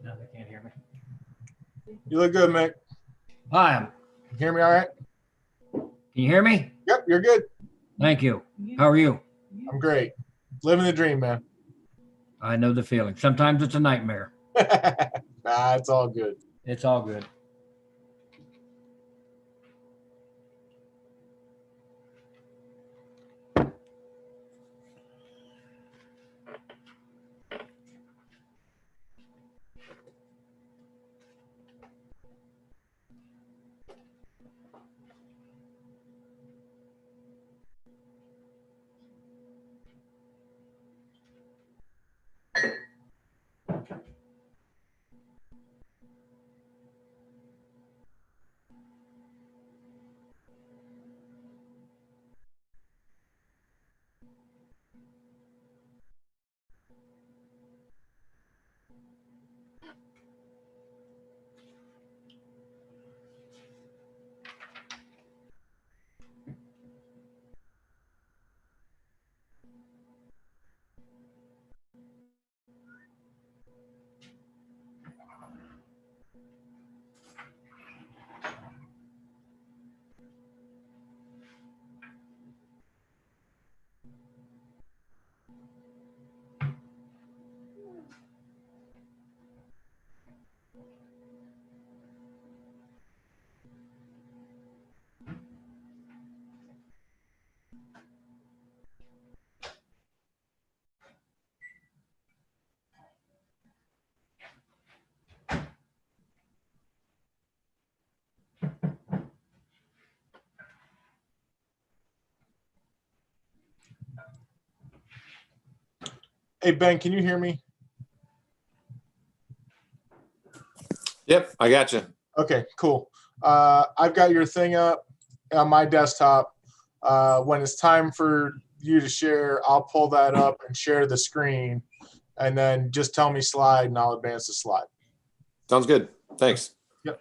No, they can't hear me. You look good, Mick. Hi, You hear me all right? can you hear me? Yep, you're good. Thank you. How are you? I'm great. Living the dream, man. I know the feeling. Sometimes it's a nightmare. Nah, it's all good. It's all good. Hey, Ben, can you hear me? Yep, I got you. Okay, cool. I've got your thing up on my desktop. When it's time for you to share, I'll pull that up and share the screen, and then just tell me slide, and I'll advance the slide. Sounds good. Thanks. Yep.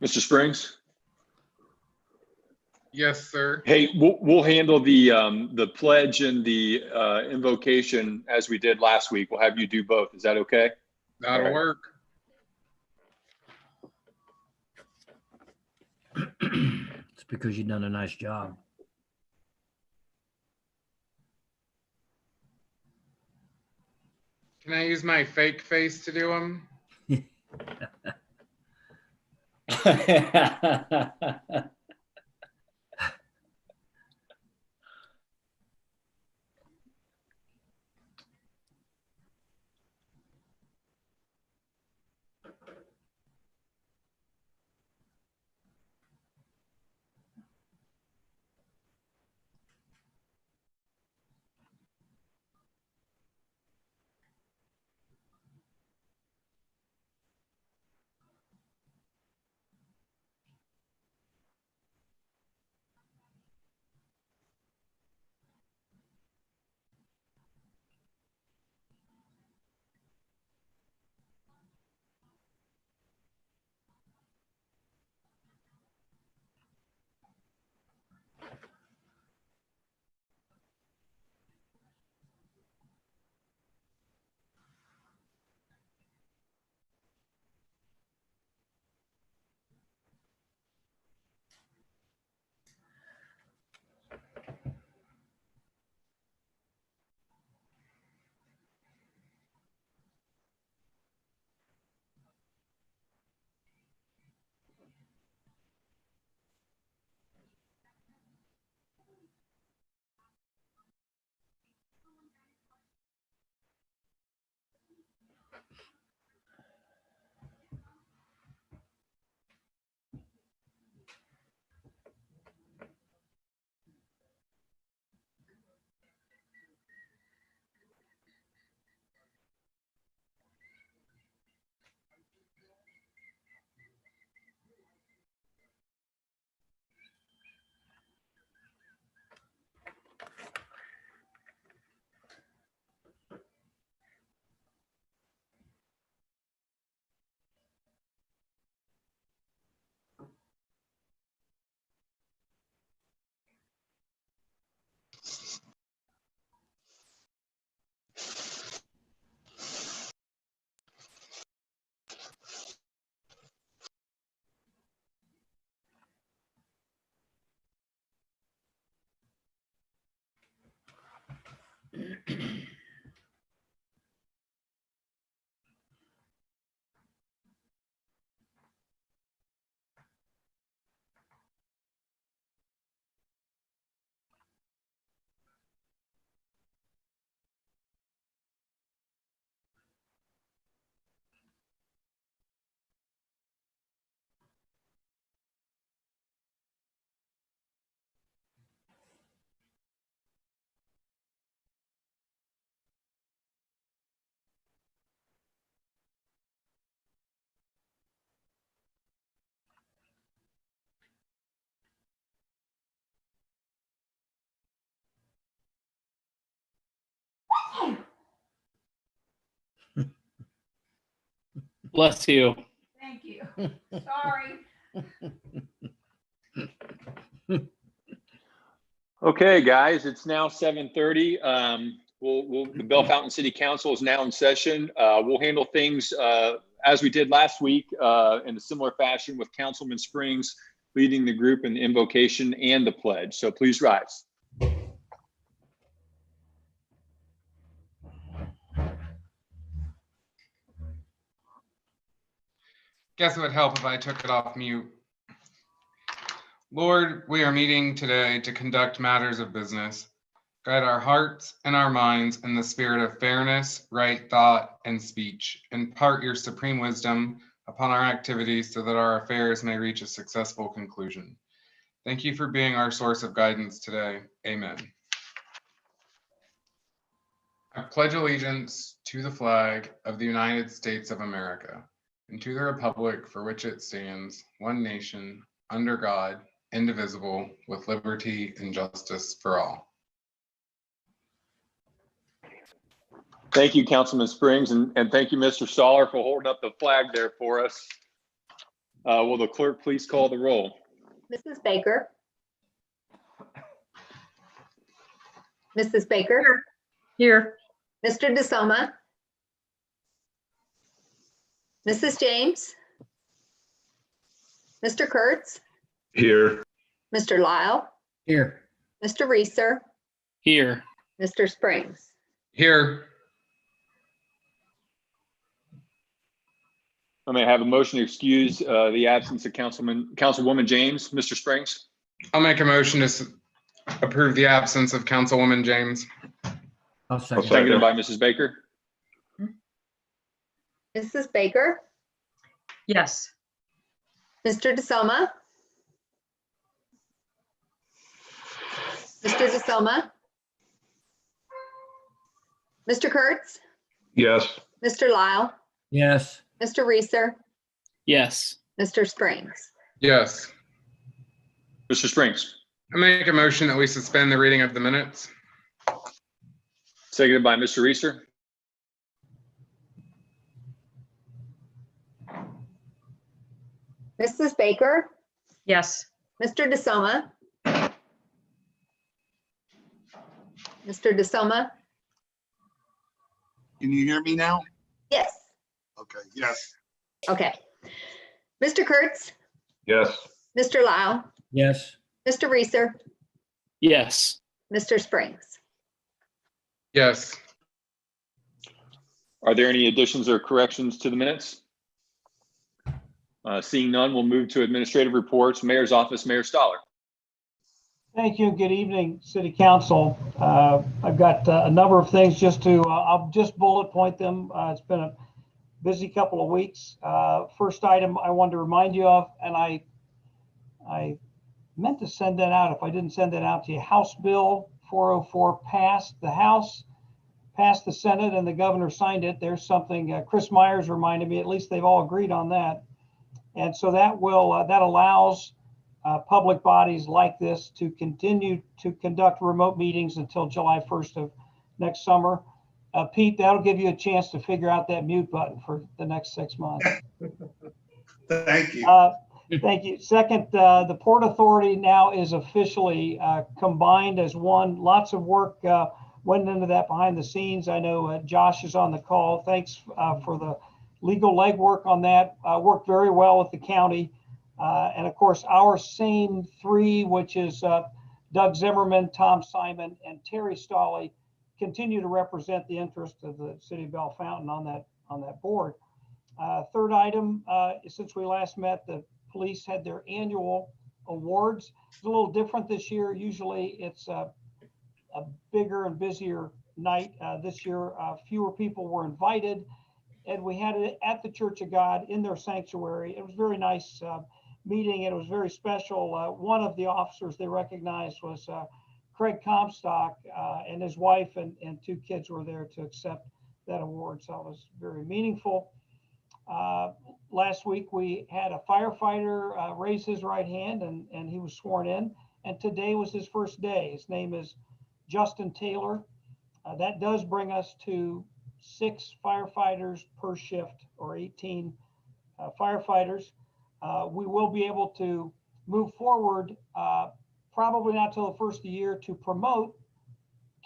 Mr. Springs? Yes, sir. Hey, we'll handle the pledge and the invocation as we did last week. We'll have you do both. Is that okay? That'll work. It's because you've done a nice job. Can I use my fake face to do them? Bless you. Thank you. Sorry. Okay, guys, it's now 7:30. The Bellefontaine City Council is now in session. We'll handle things as we did last week in a similar fashion, with Councilman Springs leading the group in the invocation and the pledge. So please rise. Guess it would help if I took it off mute. Lord, we are meeting today to conduct matters of business. Guide our hearts and our minds in the spirit of fairness, right thought, and speech. Impart your supreme wisdom upon our activities so that our affairs may reach a successful conclusion. Thank you for being our source of guidance today. Amen. I pledge allegiance to the flag of the United States of America and to the republic for which it stands, one nation, under God, indivisible, with liberty and justice for all. Thank you, Councilman Springs, and thank you, Mr. Soller, for holding up the flag there for us. Will the clerk please call the roll? Mrs. Baker. Mrs. Baker. Here. Mr. DeSoma. Mrs. James. Mr. Kurtz. Here. Mr. Lyle, Here. Mr. Reeser, Here. Mr. Springs. Here. I may have a motion to excuse the absence of Councilwoman James. Mr. Springs? I'll make a motion to approve the absence of Councilwoman James. I'll second. Seconded by Mrs. Baker. Mrs. Baker, Yes. Mr. DeSoma, Mr. DeSoma, Mr. Kurtz, Yes. Mr. Lyle, Yes. Mr. Reeser, Yes. Mr. Springs. Yes. Mr. Springs? I make a motion that we suspend the reading of the minutes. Seconded by Mr. Reeser. Mrs. Baker, Yes. Mr. DeSoma, Mr. DeSoma, Can you hear me now? yes, Okay, yes. okay. Mr. Kurtz, Yes. Mr. Lyle, Yes. Mr. Reeser, Yes. Mr. Springs. Yes. Are there any additions or corrections to the minutes? Seeing none, we'll move to administrative reports. Mayor's office, Mayor Stoller. Thank you. Good evening, City Council. I've got a number of things I'll just bullet point them. It's been a busy couple of weeks. First item I wanted to remind you of, and I meant to send that out. If I didn't send that out to you, House Bill 404 passed the House, passed the Senate, and the governor signed it. There's something Chris Myers reminded me, at least they've all agreed on that. And so that allows public bodies like this to continue to conduct remote meetings until July 1st of next summer. Pete, that'll give you a chance to figure out that mute button for the next 6 months. Thank you. Thank you. Second, the Port Authority now is officially combined as one. Lots of work went into that behind the scenes. I know Josh is on the call. Thanks for the legal legwork on that. Worked very well with the county. And of course, our same three, which is Doug Zimmerman, Tom Simon, and Terry Stolley, continue to represent the interest of the city of Bellefontaine on that board. Third item, since we last met, the police had their annual awards. It's a little different this year. Usually it's a bigger and busier night. This year, fewer people were invited, and we had it at the Church of God in their sanctuary. It was a very nice meeting. It was very special. One of the officers they recognized was Craig Comstock, and his wife and 2 kids were there to accept that award. So it was very meaningful. Last week we had a firefighter raise his right hand and he was sworn in. And today was his first day. His name is Justin Taylor. That does bring us to 6 firefighters per shift, or 18 firefighters. We will be able to move forward, probably not till the first of the year, to promote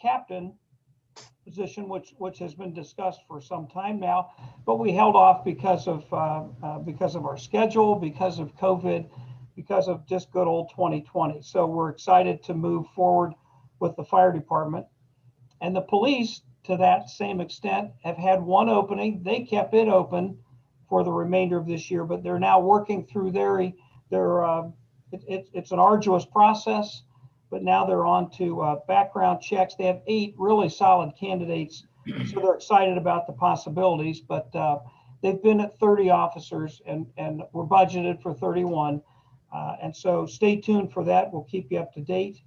captain position, which has been discussed for some time now, but we held off because of our schedule, because of COVID, because of just good old 2020. So we're excited to move forward with the fire department. And the police, to that same extent, have had one opening. They kept it open for the remainder of this year, but they're now working through it's an arduous process, but now they're on to background checks. They have 8 really solid candidates, so they're excited about the possibilities, but they've been at 30 officers and we're budgeted for 31. And so stay tuned for that. We'll keep you up to date.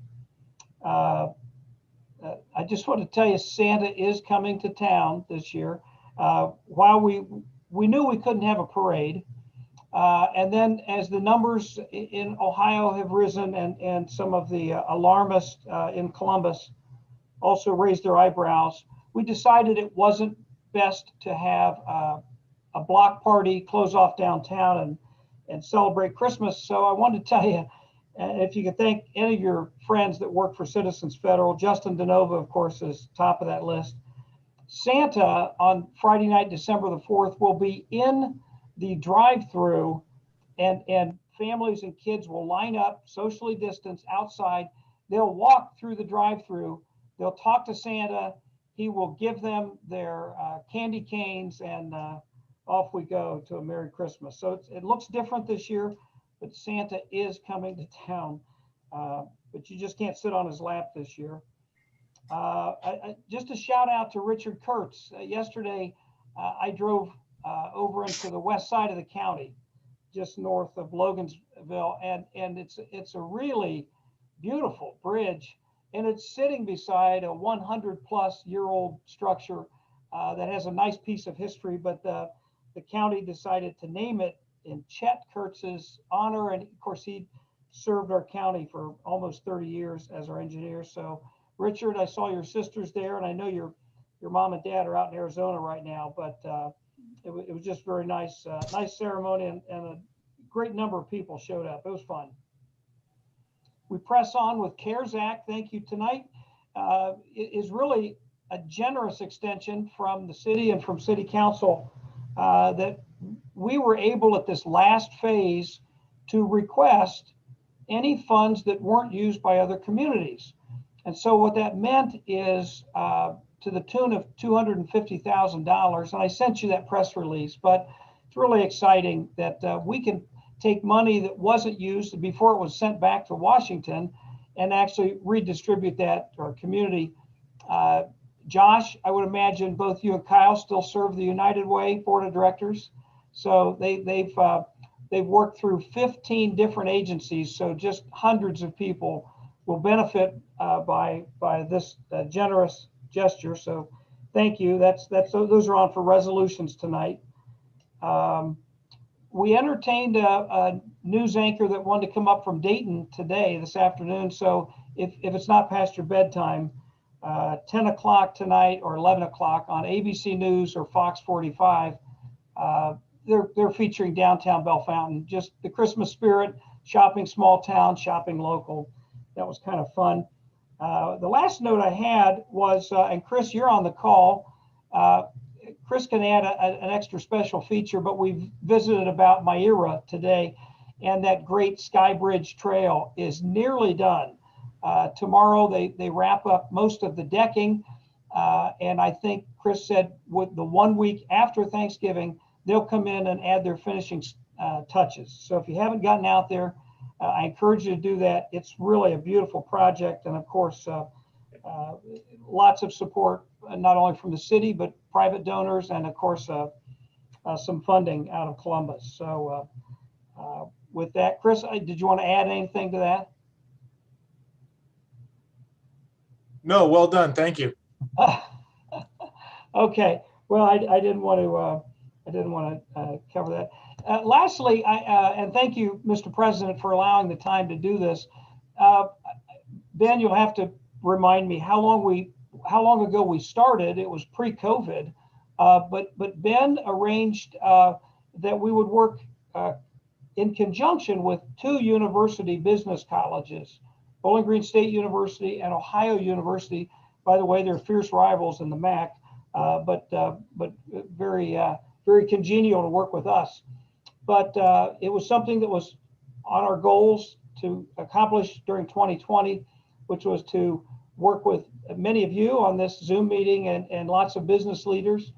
I just want to tell you, Santa is coming to town this year. While we knew we couldn't have a parade, and then as the numbers in Ohio have risen and some of the alarmists in Columbus also raised their eyebrows, we decided it wasn't best to have a block party, close off downtown and celebrate Christmas. So I wanted to tell you, if you could thank any of your friends that work for Citizens Federal. Justin DeNova, of course, is top of that list. Santa on Friday night, December the 4th, will be in the drive-through and families and kids will line up socially distanced outside. They'll walk through the drive-through. They'll talk to Santa. He will give them their candy canes, and off we go to a Merry Christmas. So it looks different this year, but Santa is coming to town. But you just can't sit on his lap this year. Just a shout out to Richard Kurtz. Yesterday, I drove over into the west side of the county, just north of Logansville, and it's a really beautiful bridge, and it's sitting beside a 100-plus-year-old structure that has a nice piece of history, but the county decided to name it in Chet Kurtz's honor, and of course he served our county for almost 30 years as our engineer. So Richard, I saw your sisters there, and I know your mom and dad are out in Arizona right now, but it was just very nice, nice ceremony, and a great number of people showed up. It was fun. We press on with CARES Act. Thank you tonight. It is really a generous extension from the city and from City Council that we were able at this last phase to request any funds that weren't used by other communities. And so what that meant is to the tune of $250,000. And I sent you that press release, but it's really exciting that we can take money that wasn't used before it was sent back to Washington and actually redistribute that to our community. Josh, I would imagine both you and Kyle still serve the United Way Board of Directors. So they've worked through 15 different agencies. So just hundreds of people will benefit by this generous gesture. So thank you. Those are on for resolutions tonight. We entertained a news anchor that wanted to come up from Dayton this afternoon. So if it's not past your bedtime, 10 o'clock tonight or 11 o'clock on ABC News or Fox 45, they're featuring downtown Bellefontaine, just the Christmas spirit, shopping small town, shopping local. That was kind of fun. The last note I had was, and Chris, you're on the call. Chris can add an extra special feature, but we visited about Myra today, and that great Sky Bridge Trail is nearly done. Tomorrow they wrap up most of the decking, and I think Chris said with the 1 week after Thanksgiving, they'll come in and add their finishing touches. So if you haven't gotten out there, I encourage you to do that. It's really a beautiful project, and of course, lots of support, not only from the city, but private donors, and of course, some funding out of Columbus. So with that, Chris, did you want to add anything to that? No, well done. Thank you. Okay. Well, I didn't want to cover that. Lastly, and thank you, Mr. President, for allowing the time to do this. Ben, you'll have to remind me how long ago we started. It was pre-COVID, but Ben arranged that we would work in conjunction with two university business colleges, Bowling Green State University and Ohio University. By the way, they're fierce rivals in the MAC, but very congenial to work with us. But it was something that was on our goals to accomplish during 2020, which was to work with many of you on this Zoom meeting and lots of business leaders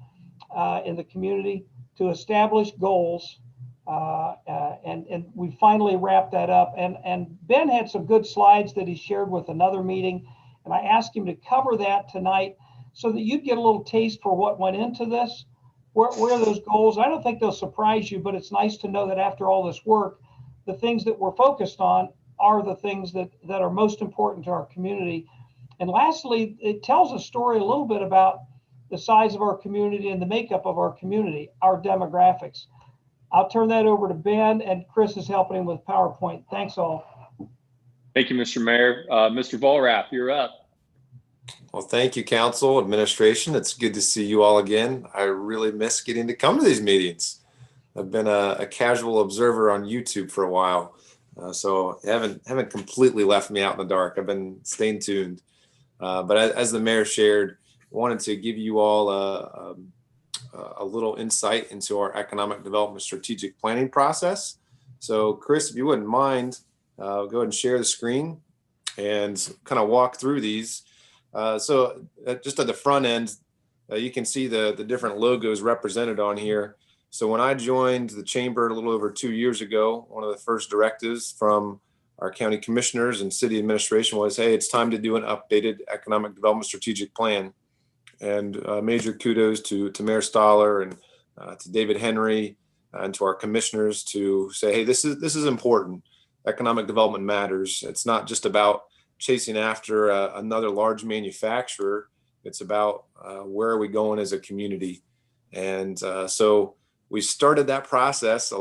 in the community to establish goals. And we finally wrapped that up. And Ben had some good slides that he shared with another meeting. And I asked him to cover that tonight so that you'd get a little taste for what went into this. Where are those goals? I don't think they'll surprise you, but it's nice to know that after all this work, the things that we're focused on are the things that are most important to our community. And lastly, it tells a story a little bit about the size of our community and the makeup of our community, our demographics. I'll turn that over to Ben, and Chris is helping him with PowerPoint. Thanks all. Thank you, Mr. Mayor. Mr. Vollrath, you're up. Well, thank you, council, administration. It's good to see you all again. I really miss getting to come to these meetings. I've been a casual observer on YouTube for a while, so haven't completely left me out in the dark. I've been staying tuned. But as the mayor shared, I wanted to give you all a little insight into our economic development strategic planning process. So Chris, if you wouldn't mind, go ahead and share the screen and kind of walk through these. Just at the front end, you can see the different logos represented on here. So when I joined the chamber a little over 2 years ago, one of the first directives from our county commissioners and city administration was, hey, it's time to do an updated economic development strategic plan. And major kudos to Mayor Stoller and to David Henry and to our commissioners to say, hey, this is important. Economic development matters. It's not just about chasing after another large manufacturer. It's about where are we going as a community. And so we started that process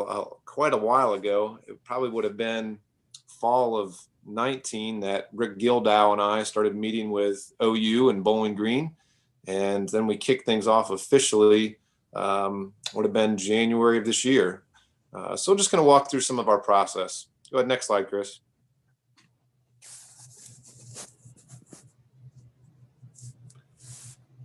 quite a while ago. It probably would have been fall of 19 that Rick Gildow and I started meeting with OU and Bowling Green. And then we kicked things off officially, would have been January of this year. So just going to walk through some of our process. Go ahead, next slide, Chris.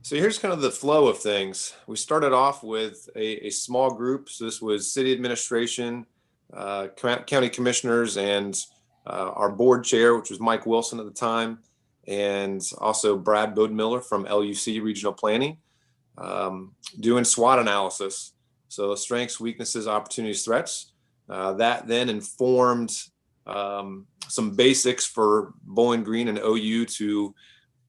So here's kind of the flow of things. We started off with a small group. So this was city administration, county commissioners, and our board chair, which was Mike Wilson at the time, and also Brad Bodemiller from LUC Regional Planning, doing SWOT analysis. So strengths, weaknesses, opportunities, threats. That then informed some basics for Bowling Green and OU to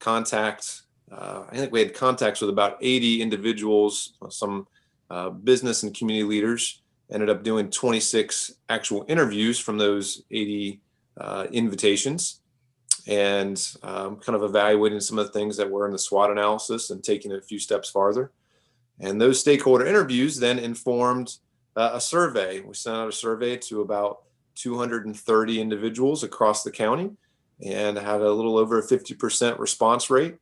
contact. I think we had contacts with about 80 individuals, some business and community leaders. Ended up doing 26 actual interviews from those 80 invitations, and kind of evaluating some of the things that were in the SWOT analysis and taking it a few steps farther. And those stakeholder interviews then informed a survey. We sent out a survey to about 230 individuals across the county and had a little over a 50% response rate.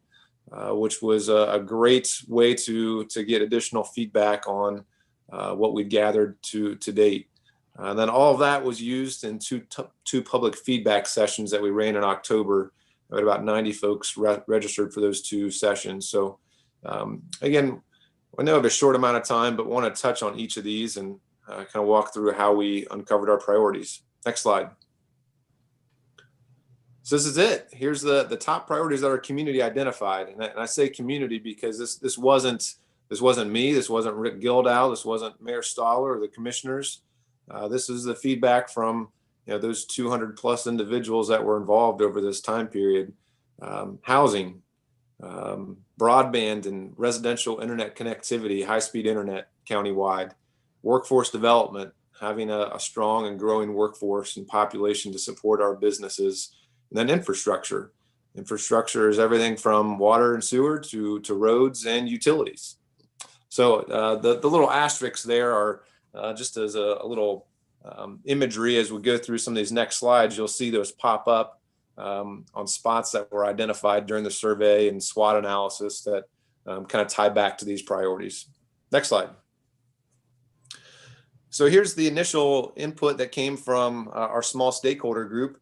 Which was a great way to get additional feedback on what we'd gathered to date. And then all of that was used in two public feedback sessions that we ran in October. We had about 90 folks registered for those 2 sessions. So again, I know I have a short amount of time, but want to touch on each of these and kind of walk through how we uncovered our priorities. Next slide. So this is it. Here's the top priorities that our community identified. And I say community because this wasn't me. This wasn't Rick Gildow. This wasn't Mayor Stoller or the commissioners. This is the feedback from those 200 plus individuals that were involved over this time period. Housing, broadband and residential internet connectivity, high-speed internet countywide, workforce development, having a strong and growing workforce and population to support our businesses. And then infrastructure. Infrastructure is everything from water and sewer to roads and utilities. So the little asterisks there are just as a little imagery. As we go through some of these next slides, you'll see those pop up on spots that were identified during the survey and SWOT analysis that kind of tie back to these priorities. Next slide. So here's the initial input that came from our small stakeholder group.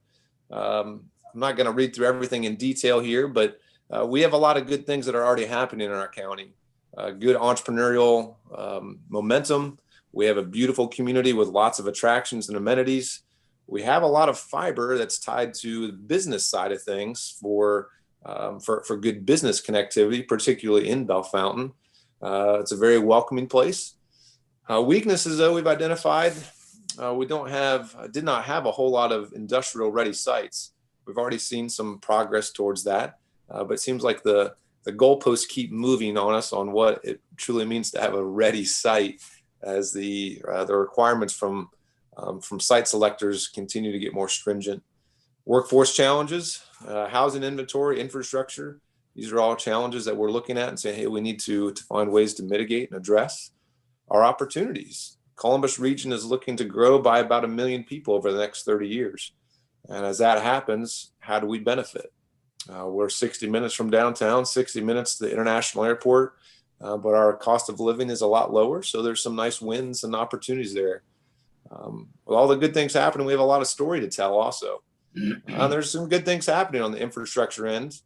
I'm not going to read through everything in detail here, but we have a lot of good things that are already happening in our county. Good entrepreneurial momentum. We have a beautiful community with lots of attractions and amenities. We have a lot of fiber that's tied to the business side of things for good business connectivity, particularly in Bellefontaine. It's a very welcoming place. Weaknesses, though, we've identified. We did not have a whole lot of industrial ready sites. We've already seen some progress towards that, but it seems like the goalposts keep moving on us on what it truly means to have a ready site, as the requirements from site selectors continue to get more stringent. Workforce challenges, housing inventory, infrastructure. These are all challenges that we're looking at and saying, hey, we need to find ways to mitigate and address. Our opportunities. Columbus region is looking to grow by about 1 million people over the next 30 years. And as that happens, how do we benefit? We're 60 minutes from downtown, 60 minutes to the international airport, but our cost of living is a lot lower. So there's some nice wins and opportunities there. With all the good things happening, we have a lot of story to tell also. There's some good things happening on the infrastructure end.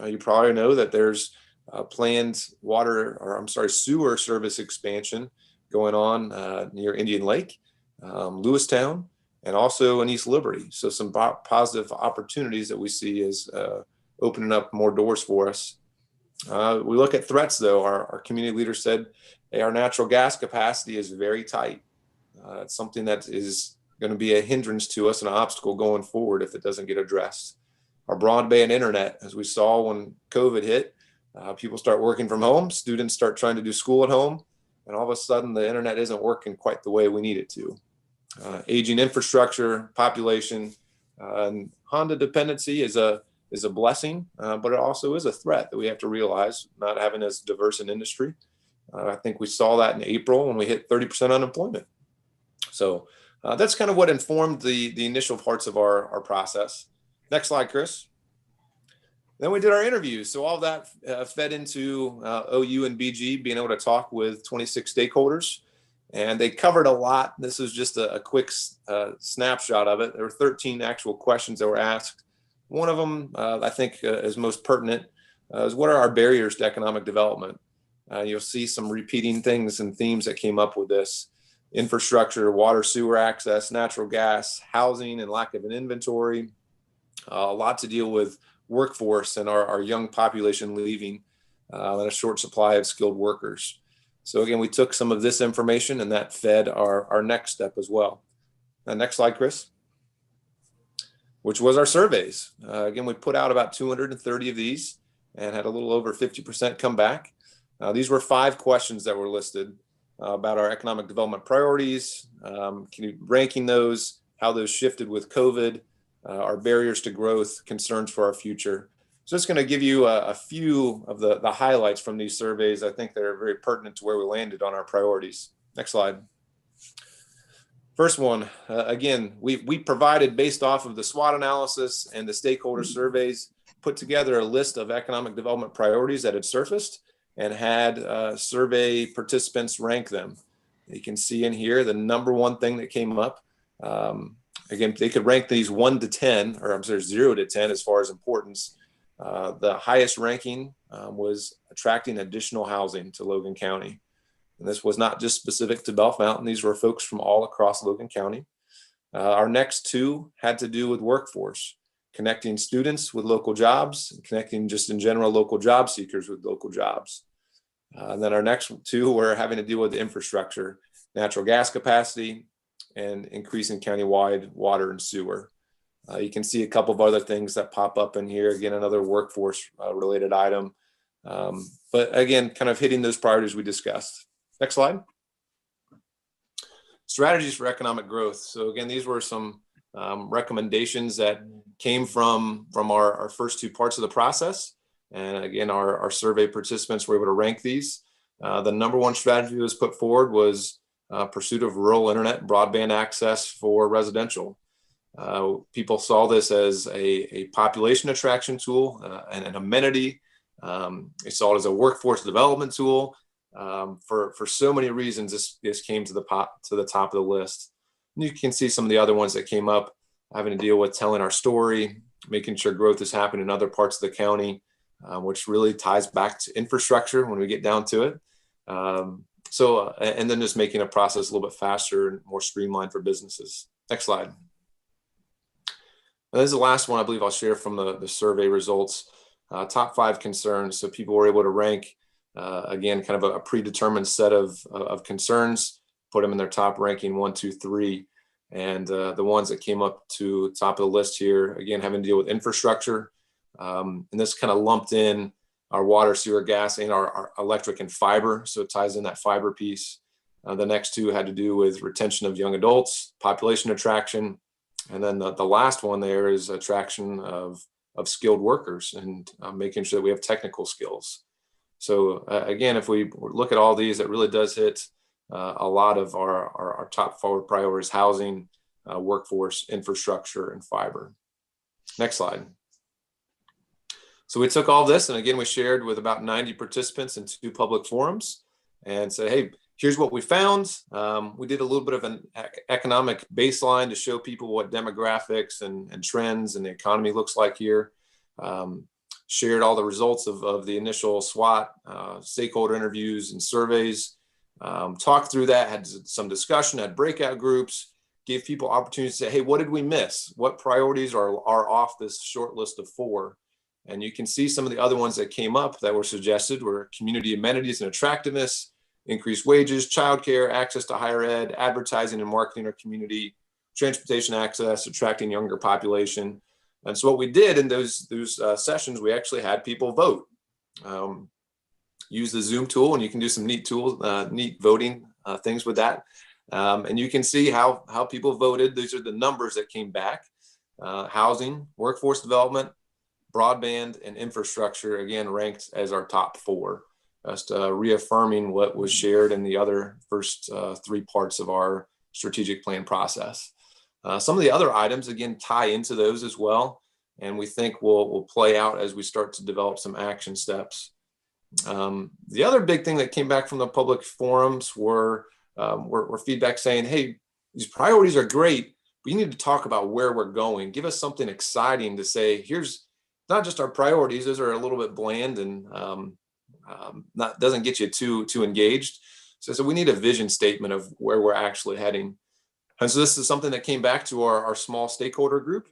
You probably know that there's planned sewer service expansion going on near Indian Lake, Lewistown, and also in East Liberty. So some positive opportunities that we see as opening up more doors for us. We look at threats, though. Our community leader said, hey, our natural gas capacity is very tight. It's something that is going to be a hindrance to us and an obstacle going forward if it doesn't get addressed. Our broadband internet, as we saw when COVID hit, people start working from home, students start trying to do school at home, and all of a sudden the internet isn't working quite the way we need it to. Aging infrastructure, population, and Honda dependency is a blessing, but it also is a threat that we have to realize, not having as diverse an industry. I think we saw that in April when we hit 30% unemployment. So that's kind of what informed the initial parts of our process. Next slide, Chris. Then we did our interviews. So all that fed into OU and BG being able to talk with 26 stakeholders, and they covered a lot. This is just a quick snapshot of it. There were 13 actual questions that were asked. One of them I think is most pertinent is what are our barriers to economic development? You'll see some repeating things and themes that came up with this. Infrastructure, water, sewer access, natural gas, housing, and lack of an inventory. A lot to deal with workforce and our young population leaving and a short supply of skilled workers. So again, we took some of this information and that fed our next step as well. Next slide, Chris. Which was our surveys. Again, we put out about 230 of these and had a little over 50% come back. These were 5 questions that were listed about our economic development priorities, ranking those, how those shifted with COVID, our barriers to growth, concerns for our future. So it's going to give you a few of the highlights from these surveys. I think they're very pertinent to where we landed on our priorities. Next slide. First one, again, we provided, based off of the SWOT analysis and the stakeholder surveys, put together a list of economic development priorities that had surfaced and had survey participants rank them. You can see in here the number one thing that came up. Again, they could rank these 1 to 10, or I'm sorry, 0 to 10 as far as importance. The highest ranking was attracting additional housing to Logan County. And this was not just specific to Bellefontaine. These were folks from all across Logan County. Our next 2 had to do with workforce, connecting students with local jobs, and connecting just in general local job seekers with local jobs. And then our next 2 were having to deal with the infrastructure, natural gas capacity, and increasing countywide water and sewer. You can see a couple of other things that pop up in here. Again, another workforce related item. But again, kind of hitting those priorities we discussed. Next slide. Strategies for economic growth. So again, these were some recommendations that came from our first 2 parts of the process. And again, our survey participants were able to rank these. The number 1 strategy that was put forward was pursuit of rural internet broadband access for residential. People saw this as a population attraction tool and an amenity. They saw it as a workforce development tool. For so many reasons, this came to the top of the list. And you can see some of the other ones that came up, having to deal with telling our story, making sure growth is happening in other parts of the county, which really ties back to infrastructure when we get down to it. And then just making a process a little bit faster and more streamlined for businesses. Next slide. And this is the last one I believe I'll share from the survey results. Top 5 concerns. So people were able to rank, again, kind of a predetermined set of concerns, put them in their top ranking 1, 2, 3. And the ones that came up to the top of the list here, again, having to deal with infrastructure. And this kind of lumped in our water, sewer, gas, and our electric and fiber. So it ties in that fiber piece. The next 2 had to do with retention of young adults, population attraction. And then the last one there is attraction of skilled workers and making sure that we have technical skills. So again, if we look at all these, it really does hit a lot of our top 4 priorities: housing, workforce, infrastructure, and fiber. Next slide. So we took all this, and again, we shared with about 90 participants in 2 public forums and said, hey, here's what we found. We did a little bit of an economic baseline to show people what demographics and trends and the economy looks like here. Shared all the results of the initial SWOT, stakeholder interviews and surveys. Talked through that, had some discussion, had breakout groups, gave people opportunities to say, hey, what did we miss? What priorities are off this short list of 4? And you can see some of the other ones that came up that were suggested were community amenities and attractiveness, increased wages, childcare, access to higher ed, advertising and marketing our community, transportation access, attracting younger population. And so what we did in those sessions, we actually had people vote. Use the Zoom tool, and you can do some neat voting things with that. And you can see how people voted. These are the numbers that came back. Housing, workforce development, broadband, and infrastructure, again, ranked as our top 4. Just reaffirming what was shared in the other first 3 parts of our strategic plan process. Some of the other items, again, tie into those as well, and we think will play out as we start to develop some action steps. The other big thing that came back from the public forums were feedback saying, hey, these priorities are great, but you need to talk about where we're going. Give us something exciting to say, here's not just our priorities, those are a little bit bland and doesn't get you too engaged. So we need a vision statement of where we're actually heading. And so this is something that came back to our small stakeholder group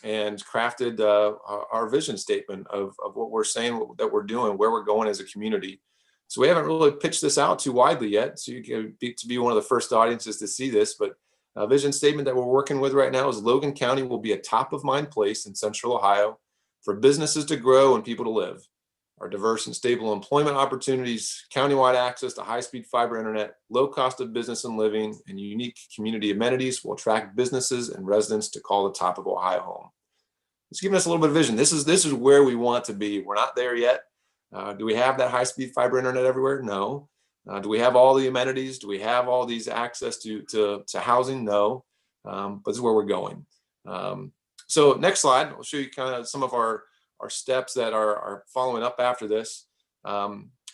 and crafted our vision statement of what we're saying that we're doing, where we're going as a community. So we haven't really pitched this out too widely yet. So you can be one of the first audiences to see this, but a vision statement that we're working with right now is Logan County will be a top of mind place in Central Ohio for businesses to grow and people to live. Our diverse and stable employment opportunities, countywide access to high-speed fiber internet, low cost of business and living, and unique community amenities will attract businesses and residents to call the top of Ohio home. It's giving us a little bit of vision. This is where we want to be. We're not there yet. Do we have that high-speed fiber internet everywhere? No. Do we have all the amenities? Do we have all these access to housing? No. But this is where we're going. So next slide, I'll show you kind of some of our steps that are following up after this.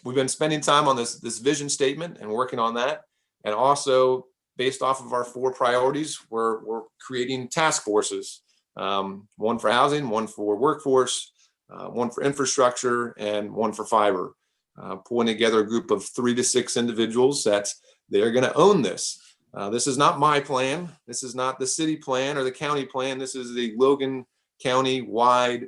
We've been spending time on this vision statement and working on that. And also based off of our 4 priorities, we're creating task forces. 1 for housing, 1 for workforce, 1 for infrastructure, and 1 for fiber. Pulling together a group of 3 to 6 individuals that they're going to own this. This is not my plan. This is not the city plan or the county plan. This is the Logan County wide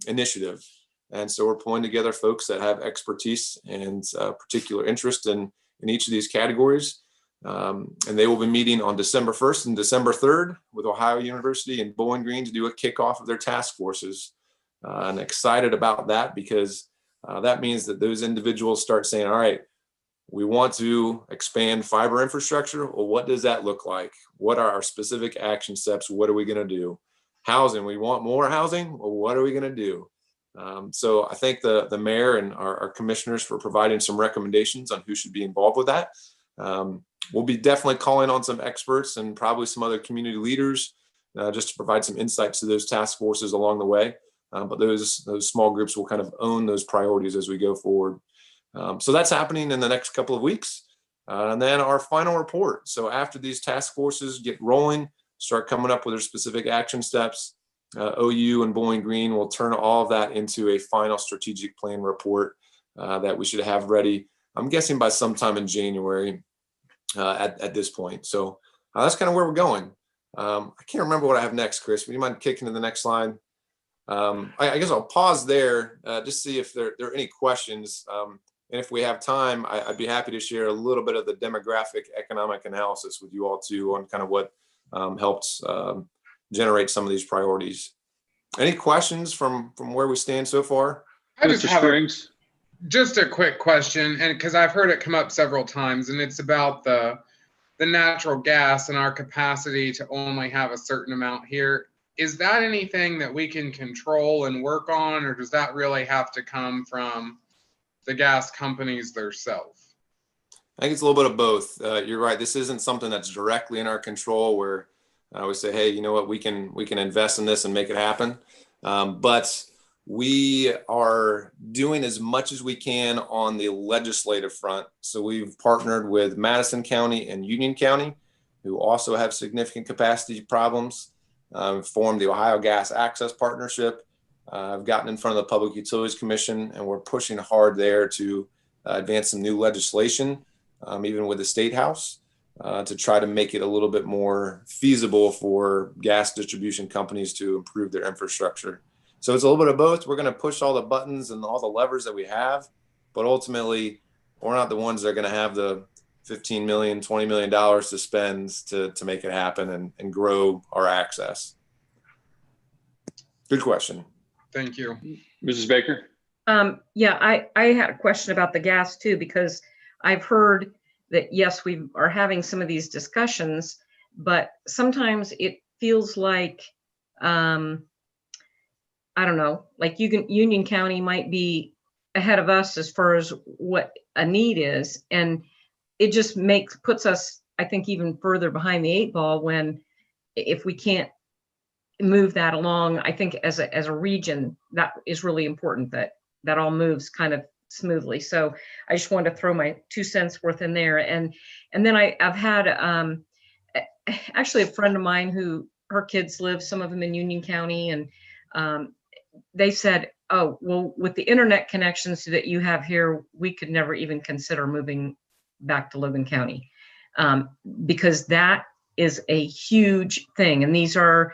initiative. And so we're pulling together folks that have expertise and particular interest in each of these categories. And they will be meeting on December 1st and December 3rd with Ohio University and Bowling Green to do a kickoff of their task forces. And excited about that because that means that those individuals start saying, all right, we want to expand fiber infrastructure. Well, what does that look like? What are our specific action steps? What are we going to do? Housing, we want more housing. Well, what are we going to do? So I thank the mayor and our commissioners for providing some recommendations on who should be involved with that. We'll be definitely calling on some experts and probably some other community leaders just to provide some insights to those task forces along the way. But those small groups will kind of own those priorities as we go forward. So that's happening in the next couple of weeks. And then our final report. So after these task forces get rolling, start coming up with their specific action steps, OU and Bowling Green will turn all of that into a final strategic plan report that we should have ready, I'm guessing by sometime in January at this point. So that's kind of where we're going. I can't remember what I have next, Chris. Would you mind kicking to the next slide? I guess I'll pause there, just see if there are any questions. And if we have time, I'd be happy to share a little bit of the demographic economic analysis with you all too on kind of what helped generate some of these priorities. Any questions from where we stand so far? I just Mr. have Springs. just a quick question, and because I've heard it come up several times, and it's about the natural gas and our capacity to only have a certain amount here. Is that anything that we can control and work on, or does that really have to come from the gas companies themselves? I think it's a little bit of both. You're right. This isn't something that's directly in our control where we say, hey, you know what, we can invest in this and make it happen. But we are doing as much as we can on the legislative front. So we've partnered with Madison County and Union County, who also have significant capacity problems. Formed the Ohio Gas Access Partnership. I've gotten in front of the Public Utilities Commission, and we're pushing hard there to advance some new legislation, even with the State House. to try to make it a little bit more feasible for gas distribution companies to improve their infrastructure. So it's a little bit of both. We're going to push all the buttons and all the levers that we have, but ultimately we're not the ones that are going to have the $15 million, $20 million to spend to make it happen and grow our access. Good question. Thank you. Mrs. Baker? Yeah, I had a question about the gas too, because I've heard that, yes, we are having some of these discussions, but sometimes it feels like, I don't know, like Union County might be ahead of us as far as what a need is. And it just puts us, I think, even further behind the 8 ball when, if we can't move that along, I think as a region, that is really important, that all moves kind of smoothly. So I just wanted to throw my 2 cents worth in there. And then I've had actually a friend of mine who, her kids live, some of them in Union County, and they said, oh, well, with the internet connections that you have here, we could never even consider moving back to Logan County, because that is a huge thing. And these are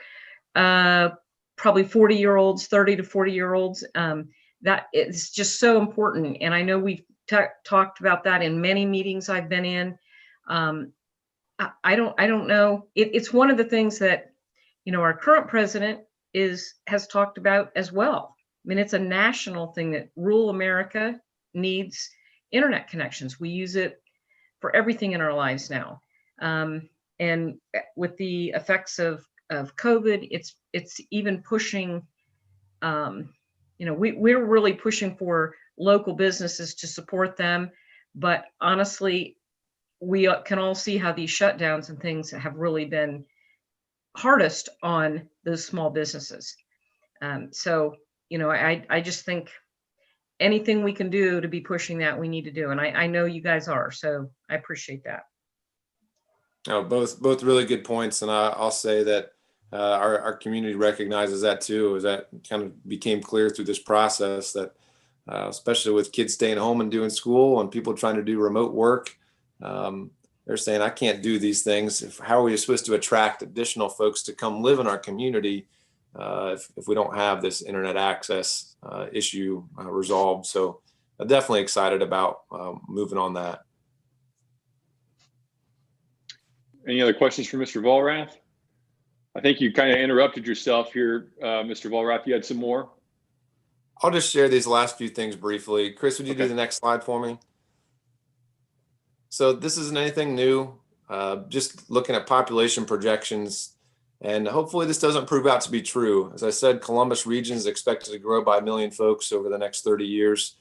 probably 40-year-olds, 30 to 40-year-olds. That is just so important. And I know we've talked about that in many meetings I've been in. I don't know. It's one of the things that, our current president has talked about as well. I mean, it's a national thing that rural America needs internet connections. We use it for everything in our lives now. And with the effects of COVID, it's even pushing, we're really pushing for local businesses to support them. But honestly, we can all see how these shutdowns and things have really been hardest on those small businesses. So, I just think anything we can do to be pushing that, we need to do. And I know you guys are, so I appreciate that. Both really good points. And I'll say that our community recognizes that too, as that kind of became clear through this process, that especially with kids staying home and doing school and people trying to do remote work, they're saying, I can't do these things. How are we supposed to attract additional folks to come live in our community if we don't have this internet access issue resolved? So I'm definitely excited about moving on that. Any other questions for Mr. Vollrath? I think you kind of interrupted yourself here, Mr. Vollrath. You had some more? I'll just share these last few things briefly. Chris, would you do the next slide for me? So this isn't anything new, just looking at population projections, and hopefully this doesn't prove out to be true. As I said, Columbus region is expected to grow by 1 million folks over the next 30 years.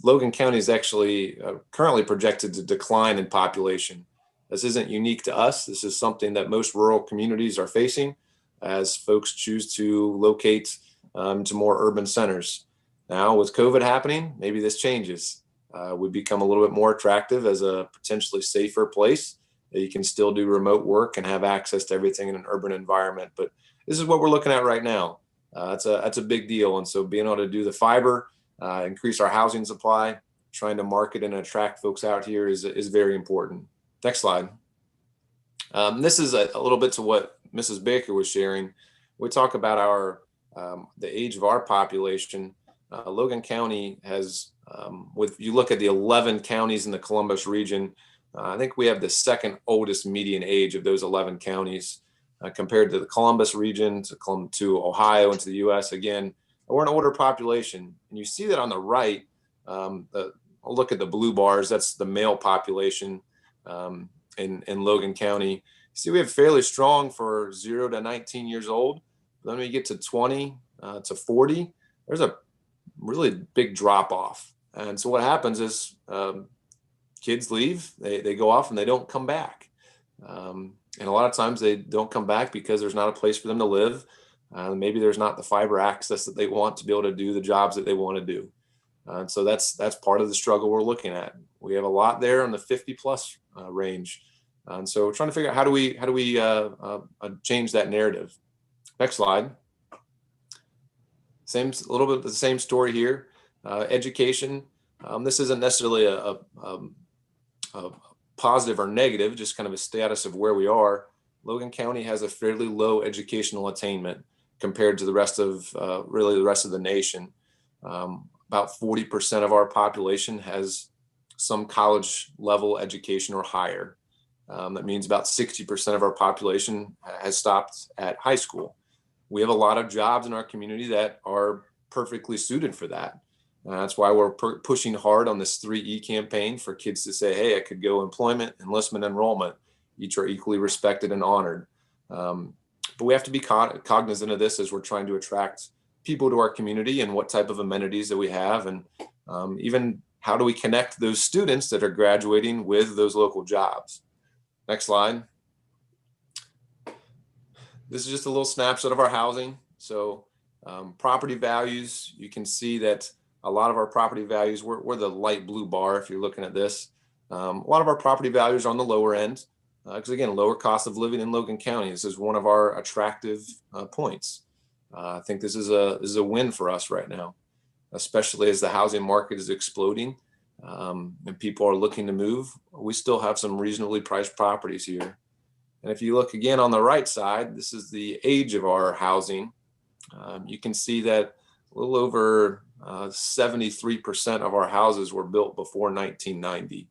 Logan County is actually currently projected to decline in population. This isn't unique to us. This is something that most rural communities are facing as folks choose to locate to more urban centers. Now with COVID happening, maybe this changes. We become a little bit more attractive as a potentially safer place that you can still do remote work and have access to everything in an urban environment. But this is what we're looking at right now. That's a big deal. And so being able to do the fiber, increase our housing supply, trying to market and attract folks out here is very important. Next slide. This is a little bit to what Mrs. Baker was sharing. We talk about the age of our population. Logan County has, you look at the 11 counties in the Columbus region, I think we have the second oldest median age of those 11 counties compared to the Columbus region, to Ohio, and to the U.S. Again, we're an older population. And you see that on the right, I'll look at the blue bars, that's the male population in Logan County. You see we have fairly strong for 0 to 19 years old. But then when you get to 20 to 40, there's a really big drop off. And so what happens is kids leave, they go off and they don't come back. And a lot of times they don't come back because there's not a place for them to live. Maybe there's not the fiber access that they want to be able to do the jobs that they want to do. And so that's part of the struggle we're looking at. We have a lot there in the 50 plus range. And so we're trying to figure out how do we change that narrative. Next slide. A little bit of the same story here. Education. This isn't necessarily a positive or negative, just kind of a status of where we are, Logan County has a fairly low educational attainment compared to the rest of really the rest of the nation. About 40% of our population has some college level education or higher. That means about 60% of our population has stopped at high school. We have a lot of jobs in our community that are perfectly suited for that. That's why we're pushing hard on this 3E campaign for kids to say, hey, I could go employment, enlistment, enrollment. Each are equally respected and honored. But we have to be cognizant of this as we're trying to attract people to our community and what type of amenities that we have, and even how do we connect those students that are graduating with those local jobs. Next slide. This is just a little snapshot of our housing. So property values, you can see that a lot of our property values, we're the light blue bar if you're looking at this. A lot of our property values are on the lower end because again, lower cost of living in Logan County. This is one of our attractive points. I think this is a win for us right now, especially as the housing market is exploding and people are looking to move. We still have some reasonably priced properties here. And if you look again on the right side, this is the age of our housing. You can see that a little over 73% of our houses were built before 1990.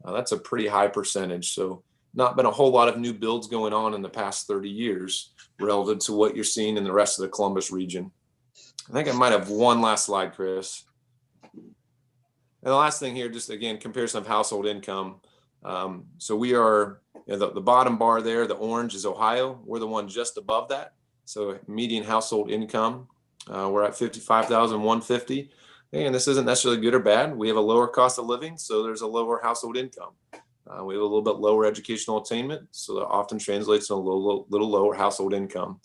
That's a pretty high percentage. So not been a whole lot of new builds going on in the past 30 years relative to what you're seeing in the rest of the Columbus region. I think I might have one last slide, Chris. And the last thing here, just again, comparison of household income. So we are, the bottom bar there, the orange is Ohio. We're the one just above that. So median household income, we're at $55,150. And this isn't necessarily good or bad. We have a lower cost of living, so there's a lower household income. We have a little bit lower educational attainment, so that often translates to a little lower household income.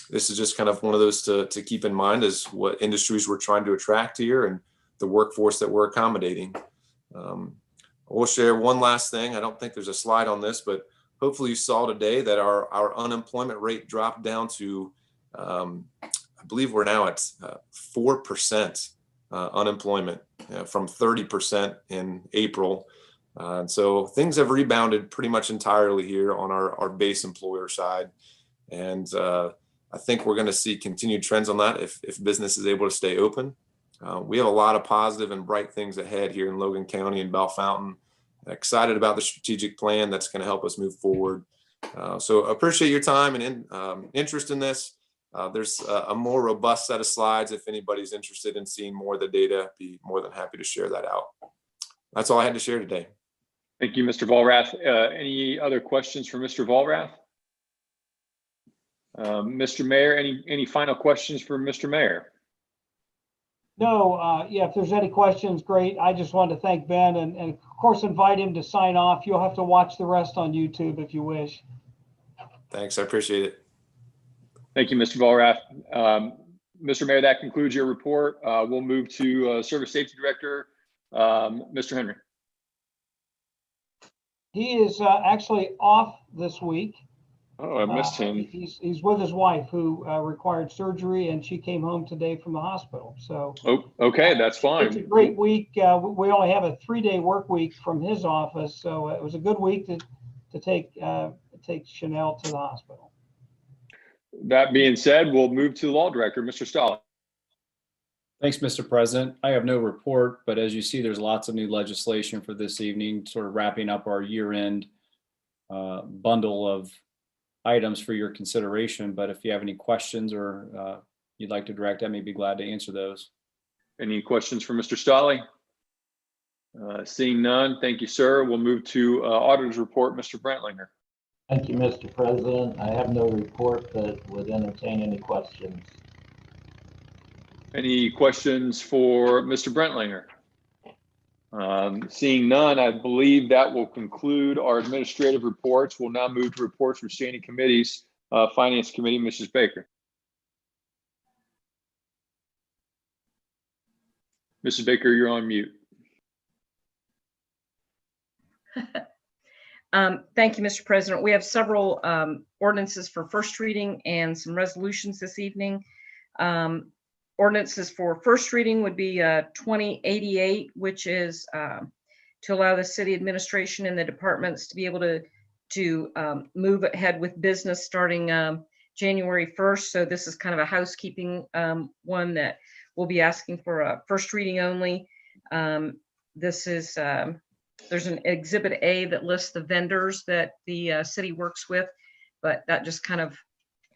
This is just kind of one of those to keep in mind as what industries we're trying to attract here and the workforce that we're accommodating. We'll share one last thing. I don't think there's a slide on this, but hopefully you saw today that our unemployment rate dropped down to, I believe we're now at 4% unemployment from 30% in April. And so things have rebounded pretty much entirely here on our base employer side. And I think we're going to see continued trends on that if business is able to stay open. We have a lot of positive and bright things ahead here in Logan County and Bellefontaine. Excited about the strategic plan that's going to help us move forward. So appreciate your time and interest in this. There's a more robust set of slides. If anybody's interested in seeing more of the data, be more than happy to share that out. That's all I had to share today. Thank you, Mr. Vollrath. Any other questions for Mr. Vollrath? Mr. Mayor, any final questions for Mr. Mayor? No, yeah, if there's any questions, great. I just wanted to thank Ben and of course invite him to sign off. You'll have to watch the rest on YouTube if you wish. Thanks, I appreciate it. Thank you, Mr. Vollrath. Mr. Mayor, that concludes your report. We'll move to Service Safety Director, Mr. Henry. He is actually off this week. Oh, I missed him. He's with his wife who required surgery, and she came home today from the hospital. So. Oh, okay, that's fine. It's a great week. We only have a 3-day work week from his office, so it was a good week to take Chanel to the hospital. That being said, we'll move to the Law Director, Mr. Stoll. Thanks, Mr. President. I have no report, but as you see, there's lots of new legislation for this evening, sort of wrapping up our year-end bundle of items for your consideration. But if you have any questions or you'd like to direct, I may be glad to answer those. Any questions for Mr. Stolle? Seeing none, thank you, sir. We'll move to Auditor's Report, Mr. Brentlinger. Thank you, Mr. President. I have no report, but would entertain any questions. Any questions for Mr. Brentlinger? Seeing none, I believe that will conclude our administrative reports. We'll now move to reports from standing committees. Finance Committee, Mrs. Baker. Mrs. Baker, you're on mute. Thank you, Mr. President. We have several ordinances for first reading and some resolutions this evening. Ordinances for first reading would be 2088, which is to allow the city administration and the departments to be able to move ahead with business starting January 1st. So this is kind of a housekeeping one that we'll be asking for a first reading only. This is, there's an Exhibit A that lists the vendors that the city works with, but that just kind of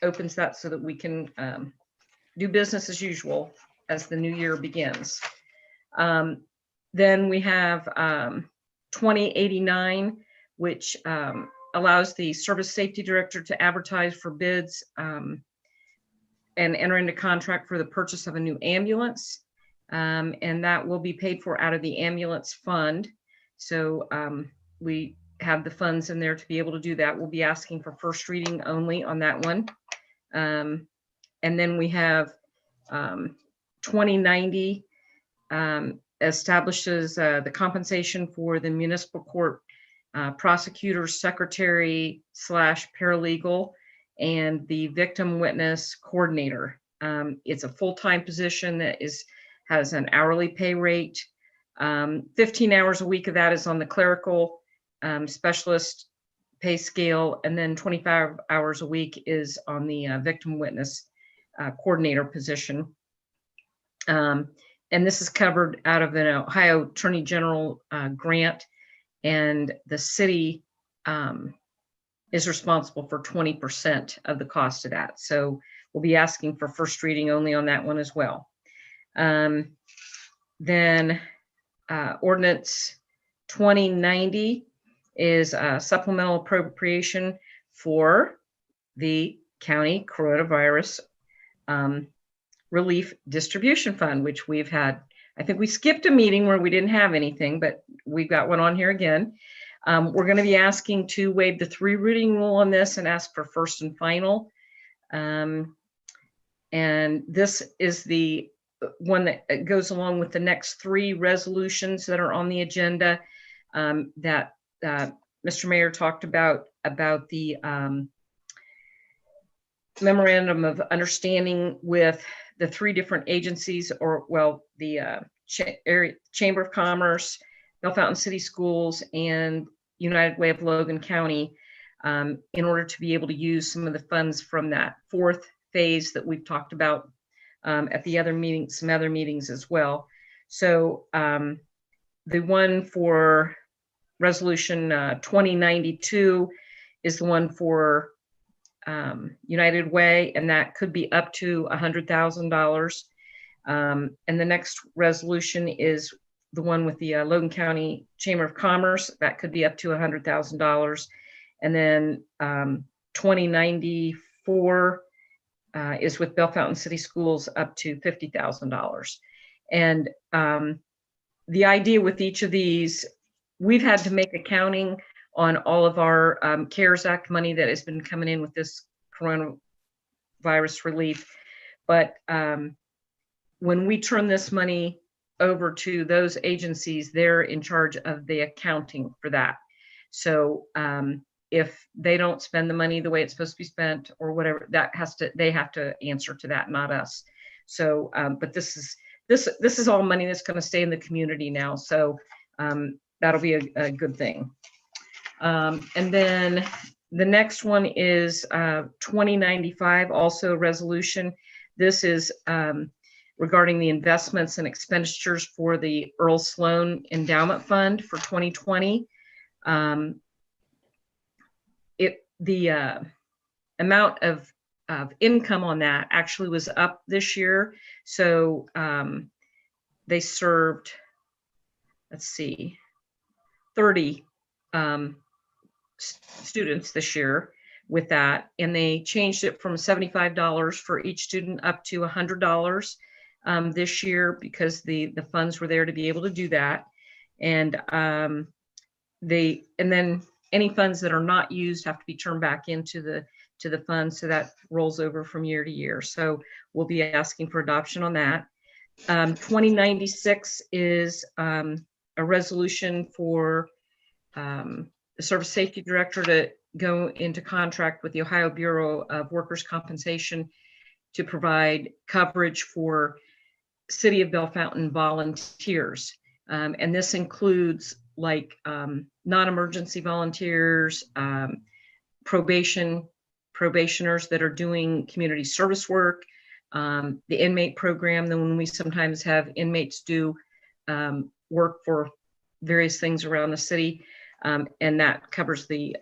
opens that so that we can do business as usual as the new year begins. Then we have 2089, which allows the service safety director to advertise for bids and enter into contract for the purchase of a new ambulance. And that will be paid for out of the ambulance fund. So we have the funds in there to be able to do that. We'll be asking for first reading only on that one. And then we have 2090 establishes the compensation for the municipal court prosecutor, secretary / paralegal, and the victim witness coordinator. It's a full-time position that has an hourly pay rate. 15 hours a week of that is on the clerical specialist pay scale, and then 25 hours a week is on the victim witness coordinator position. And this is covered out of an Ohio Attorney General grant, and the city is responsible for 20% of the cost of that. So we'll be asking for first reading only on that one as well. Then Ordinance 2090 is a supplemental appropriation for the county coronavirus relief distribution fund, which we've had. I think we skipped a meeting where we didn't have anything, but we've got one on here again. We're going to be asking to waive the 3 reading rule on this and ask for first and final. And this is the one that goes along with the next 3 resolutions that are on the agenda that Mr. Mayor talked about the memorandum of understanding with the 3 different agencies, or well, the Chamber of Commerce, Bellefontaine City Schools, and United Way of Logan County, in order to be able to use some of the funds from that 4th phase that we've talked about at the other meetings, some other meetings as well. So the one for resolution 2092 is the one for United Way, and that could be up to $100,000. And the next resolution is the one with the Logan County Chamber of Commerce, that could be up to $100,000. And then 2094 is with Bellefontaine City Schools, up to $50,000. And the idea with each of these, we've had to make accounting on all of our CARES Act money that has been coming in with this coronavirus relief. But when we turn this money over to those agencies, they're in charge of the accounting for that. So if they don't spend the money the way it's supposed to be spent or whatever, they have to answer to that, not us. So, but this is all money that's going to stay in the community now. So that'll be a good thing. And then the next one is 2095, also a resolution. This is regarding the investments and expenditures for the Earl Sloan Endowment Fund for 2020. The amount of income on that actually was up this year. So they served, let's see, 30 students this year with that, and they changed it from $75 for each student up to $100 this year because the funds were there to be able to do that. And then any funds that are not used have to be turned back into the fund, so that rolls over from year to year. So we'll be asking for adoption on that. 2096 is a resolution for the Service Safety Director to go into contract with the Ohio Bureau of Workers' Compensation to provide coverage for City of Bellefontaine volunteers. And this includes like non-emergency volunteers, probationers that are doing community service work, the inmate program. Then when we sometimes have inmates do work for various things around the city, and that covers the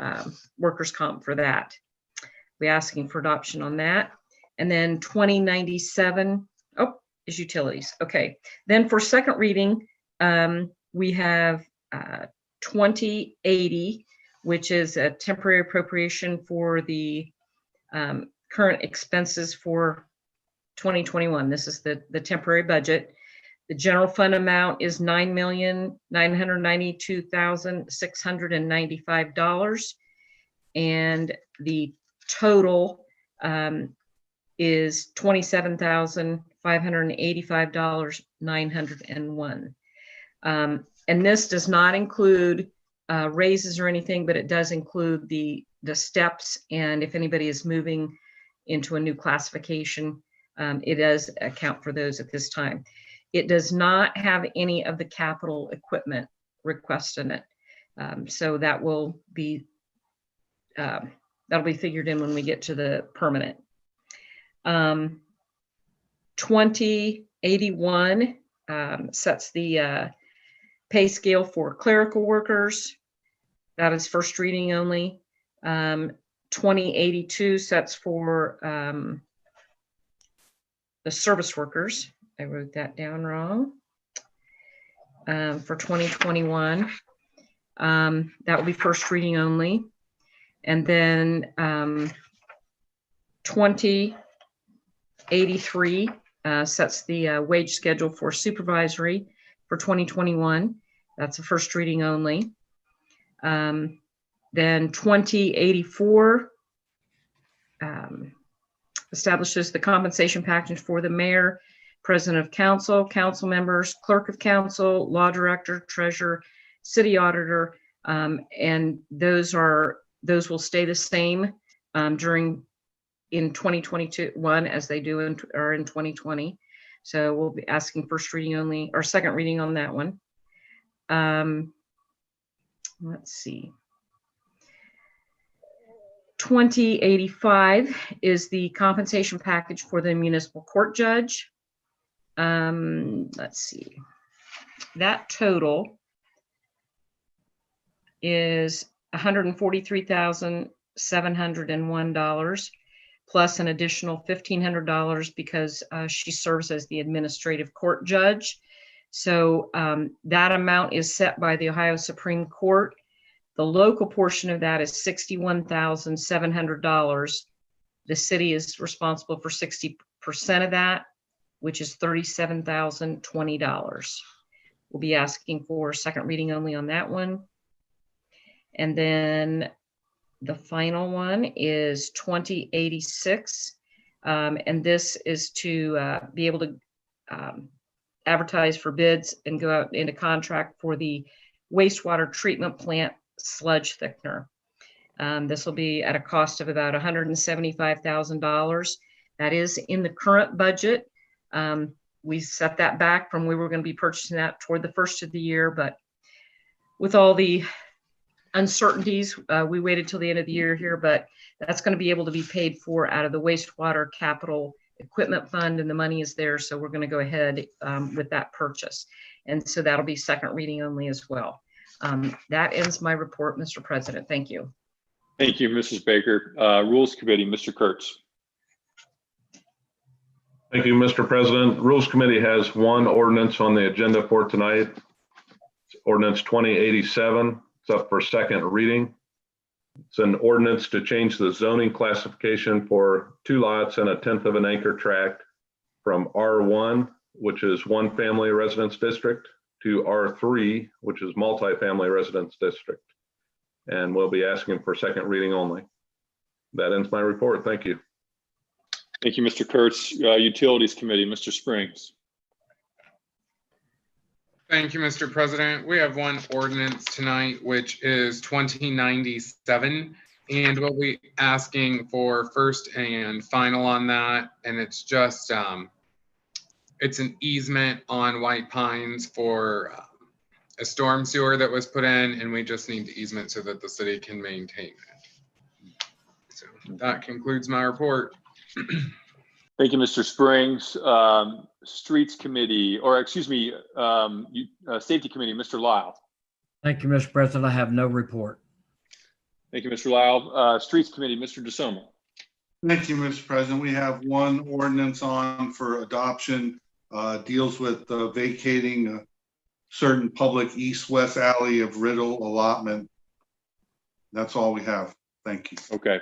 workers' comp for that. We're asking for adoption on that. And then 2097, is utilities. Okay. Then for second reading, we have 2080, which is a temporary appropriation for the current expenses for 2021. This is the temporary budget. The general fund amount is $9,992,695, and the total is $27,585,901. And this does not include raises or anything, but it does include the steps. And if anybody is moving into a new classification, it does account for those at this time. It does not have any of the capital equipment request in it. So that will be, that'll be figured in when we get to the permanent. 2081 sets the pay scale for clerical workers. That is first reading only. 2082 sets for the service workers. I wrote that down wrong. For 2021, that will be first reading only. And then 2083 sets the wage schedule for supervisory for 2021. That's a first reading only. Then 2084 establishes the compensation package for the mayor, president of council, council members, clerk of council, law director, treasurer, city auditor, and those will stay the same in 2021 as they do in 2020. So we'll be asking first reading only, or second reading on that one. Let's see. 2085 is the compensation package for the municipal court judge. Let's see. That total is $143,701 plus an additional $1,500 because she serves as the administrative court judge. So that amount is set by the Ohio Supreme Court. The local portion of that is $61,700. The city is responsible for 60% of that, which is $37,020. We'll be asking for second reading only on that one. And then the final one is 2086. And this is to be able to advertise for bids and go out into contract for the wastewater treatment plant sludge thickener. This will be at a cost of about $175,000. That is in the current budget. We set that back from we were going to be purchasing that toward the first of the year, but with all the uncertainties, we waited till the end of the year here, but that's going to be able to be paid for out of the wastewater capital equipment fund, and the money is there. So we're going to go ahead with that purchase. And so that'll be second reading only as well. That ends my report, Mr. President. Thank you. Thank you, Mrs. Baker. Rules Committee, Mr. Kurtz. Thank you, Mr. President. Rules Committee has one ordinance on the agenda for tonight. It's ordinance 2087. It's up for second reading. It's an ordinance to change the zoning classification for 2 lots and 1/10 of an acre tract from R1, which is one family residence district, to R3, which is multifamily residence district. And we'll be asking for second reading only. That ends my report. Thank you. Thank you, Mr. Kurtz. Utilities Committee, Mr. Springs. Thank you, Mr. President. We have one ordinance tonight, which is 2097, and we'll be asking for first and final on that. And it's just, it's an easement on White Pines for a storm sewer that was put in, and we just need the easement so that the city can maintain it. So that concludes my report. Thank you, Mr. Springs. Streets Committee, or excuse me, Safety Committee, Mr. Lyle. Thank you, Mr. President. I have no report. Thank you, Mr. Lyle. Streets Committee, Mr. DeSoma. Thank you, Mr. President. We have one ordinance on for adoption, deals with vacating a certain public east-west alley of Riddle allotment. That's all we have. Thank you. Okay.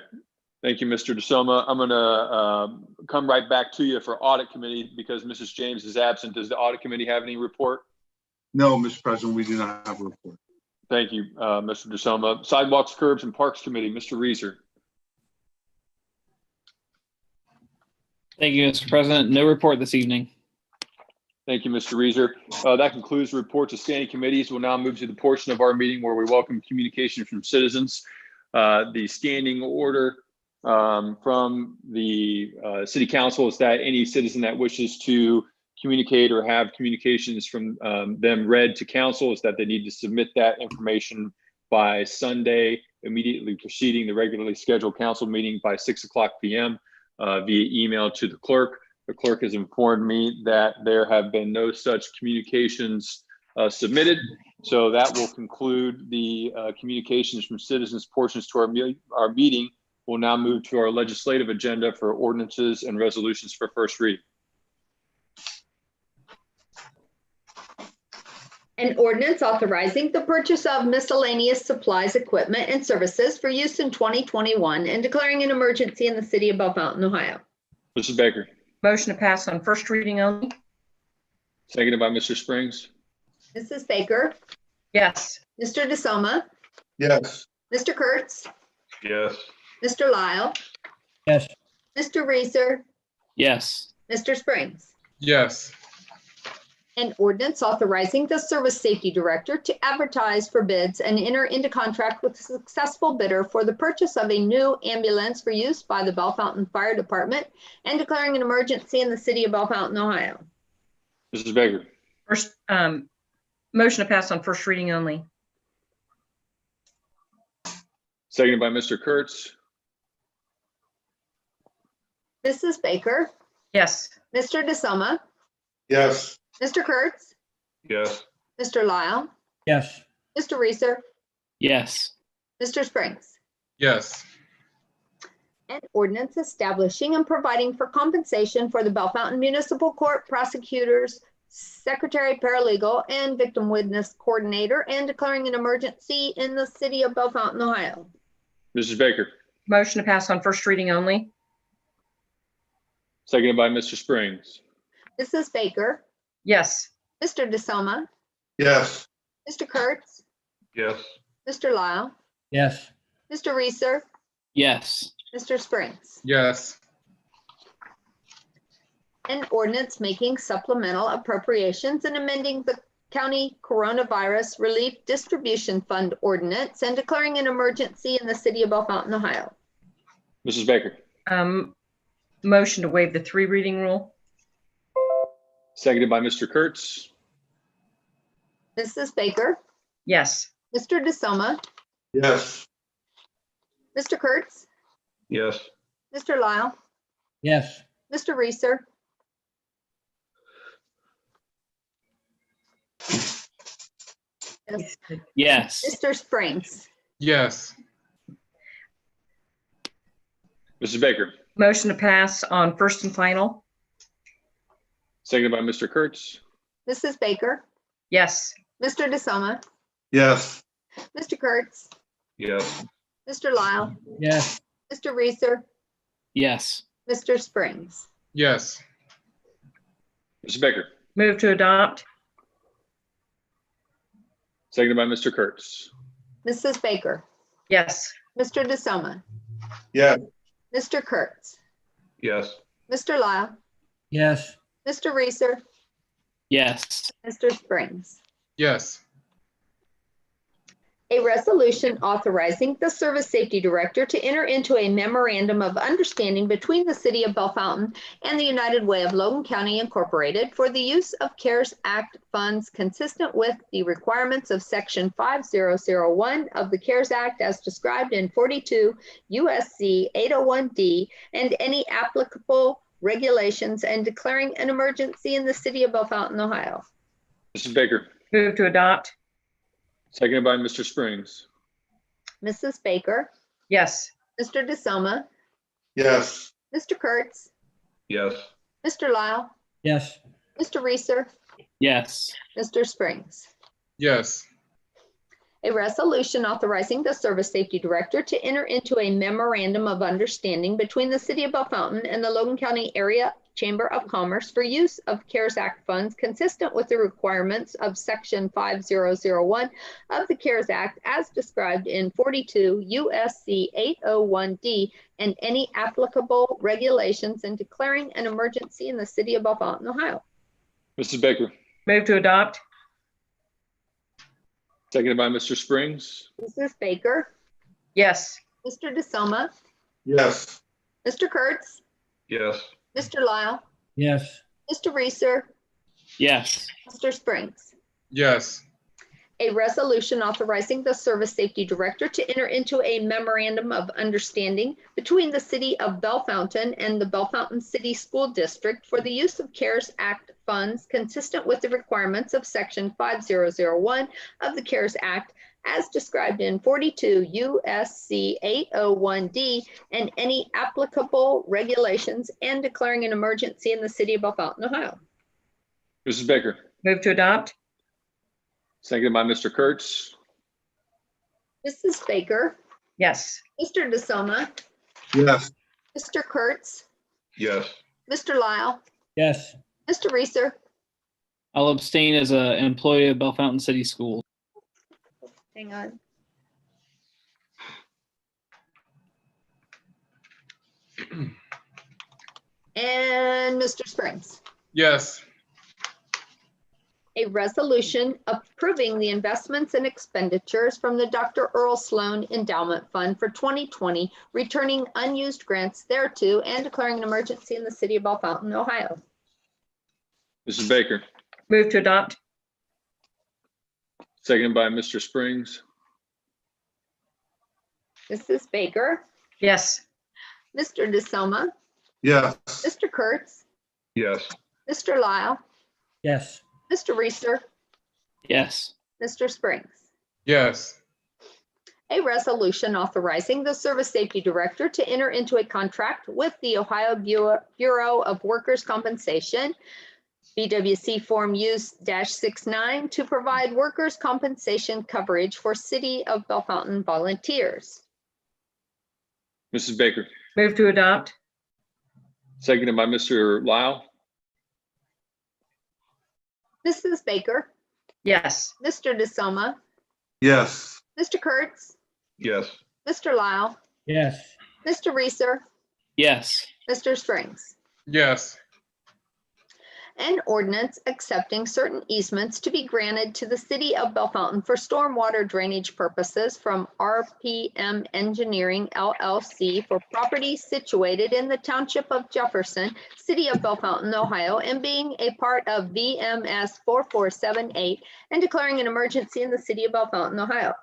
Thank you, Mr. DeSoma. I'm going to come right back to you for Audit Committee because Mrs. James is absent. Does the Audit Committee have any report? No, Mr. President, we do not have a report. Thank you, Mr. DeSoma. Sidewalks, Curbs, and Parks Committee, Mr. Reeser. Thank you, Mr. President. No report this evening. Thank you, Mr. Reeser. That concludes the reports of standing committees. We'll now move to the portion of our meeting where we welcome communication from citizens. The standing order from the City Council is that any citizen that wishes to communicate or have communications from them read to council is that they need to submit that information by Sunday, immediately preceding the regularly scheduled council meeting by 6:00 p.m. Via email to the clerk. The clerk has informed me that there have been no such communications submitted. So that will conclude the communications from citizens portions to our meeting. We'll now move to our legislative agenda for ordinances and resolutions for first read. An ordinance authorizing the purchase of miscellaneous supplies, equipment, and services for use in 2021 and declaring an emergency in the city of Bellefontaine, Ohio. Mrs. Baker. Motion to pass on first reading only? Seconded by Mr. Springs. Mrs. Baker, Yes. Mr. DeSoma, Yes. Mr. Kurtz, Yes. Mr. Lyle, Yes. Mr. Reeser, Yes. Mr. Springs. Yes. An ordinance authorizing the Service Safety Director to advertise for bids and enter into contract with a successful bidder for the purchase of a new ambulance for use by the Bellefontaine Fire Department and declaring an emergency in the city of Bellefontaine, Ohio. Mrs. Baker. First, motion to pass on first reading only? Seconded by Mr. Kurtz. Mrs. Baker, Yes. Mr. DeSoma, Yes. Mr. Kurtz, Yes. Mr. Lyle, Yes. Mr. Reeser, Yes. Mr. Springs. Yes. An ordinance establishing and providing for compensation for the Bellefontaine Municipal Court prosecutors, secretary, paralegal, and victim witness coordinator, and declaring an emergency in the city of Bellefontaine, Ohio. Mrs. Baker. Motion to pass on first reading only? Seconded by Mr. Springs. Mrs. Baker, Yes. Mr. DeSoma, Yes. Mr. Kurtz, Yes. Mr. Lyle, Yes. Mr. Reeser, Yes. Mr. Springs. Yes. An ordinance making supplemental appropriations and amending the county coronavirus relief distribution fund ordinance and declaring an emergency in the city of Bellefontaine, Ohio. Mrs. Baker. Motion to waive the 3 reading rule? Seconded by Mr. Kurtz. Mrs. Baker, Yes. Mr. DeSoma, Yes. Mr. Kurtz, Yes. Mr. Lyle, Yes. Mr. Reeser, Yes. Mr. Springs. Yes. Mrs. Baker. Motion to pass on first and final? Seconded by Mr. Kurtz. Mrs. Baker, Yes. Mr. DeSoma, Yes. Mr. Kurtz, Yes. Mr. Lyle, Yes. Mr. Reeser, Yes. Mr. Springs. Yes. Mrs. Baker. Move to adopt? Seconded by Mr. Kurtz. Mrs. Baker, Yes. Mr. DeSoma, Yes. Mr. Kurtz, Yes. Mr. Lyle, Yes. Mr. Reeser, Yes. Mr. Springs. Yes. A resolution authorizing the Service Safety Director to enter into a memorandum of understanding between the City of Bellefontaine and the United Way of Logan County Incorporated for the use of CARES Act funds consistent with the requirements of Section 5001 of the CARES Act as described in 42 USC 801D and any applicable regulations and declaring an emergency in the City of Bellefontaine, Ohio. Mrs. Baker. Move to adopt. Seconded by Mr. Springs. Mrs. Baker, Yes. Mr. DeSoma, Yes. Mr. Kurtz, Yes. Mr. Lyle, yes, Mr. Reeser, Yes. Mr. Springs. Yes. A resolution authorizing the Service Safety Director to enter into a memorandum of understanding between the City of Bellefontaine and the Logan County Area Chamber of Commerce for use of CARES Act funds consistent with the requirements of Section 5001 of the CARES Act as described in 42 USC 801D and any applicable regulations and declaring an emergency in the City of Bellefontaine, Ohio. Mrs. Baker. Move to adopt. Seconded by Mr. Springs. Mrs. Baker, Yes. Mr. DeSoma, Yes. Mr. Kurtz, Yes. Mr. Lyle, yes, Mr. Reeser, Yes. Mr. Springs. Yes. A resolution authorizing the Service Safety Director to enter into a memorandum of understanding between the City of Bellefontaine and the Bellefontaine City School District for the use of CARES Act funds consistent with the requirements of Section 5001 of the CARES Act as described in 42 USC 801D and any applicable regulations and declaring an emergency in the City of Bellefontaine, Ohio. Mrs. Baker. Move to adopt. Seconded by Mr. Kurtz. Mrs. Baker, Yes. Mr. DeSoma, Yes. Mr. Kurtz, Yes. Mr. Lyle, yes, Mr. Reeser. I'll abstain as an employee of Bellefontaine City Schools. Hang on. And Mr. Springs. Yes. A resolution approving the investments and expenditures from the Dr. Earl Sloan Endowment Fund for 2020, returning unused grants thereto and declaring an emergency in the City of Bellefontaine, Ohio. Mrs. Baker. Move to adopt. Seconded by Mr. Springs. Mrs. Baker, Yes. Mr. DeSoma, Yes. Mr. Kurtz, Yes. Mr. Lyle, yes, Mr. Reeser, Yes. Mr. Springs. Yes. A resolution authorizing the Service Safety Director to enter into a contract with the Ohio Bureau of Workers' Compensation, BWC Form Use-69, to provide workers' compensation coverage for City of Bellefontaine volunteers. Mrs. Baker. Move to adopt. Seconded by Mr. Lyle. Mrs. Baker, Yes. Mr. DeSoma, Yes. Mr. Kurtz, Yes. Mr. Lyle, yes, Mr. Reeser, Yes. Mr. Springs. Yes. An ordinance accepting certain easements to be granted to the City of Bellefontaine for stormwater drainage purposes from RPM Engineering LLC for property situated in the Township of Jefferson, City of Bellefontaine, Ohio, and being a part of VMS 4478 and declaring an emergency in the City of Bellefontaine, Ohio.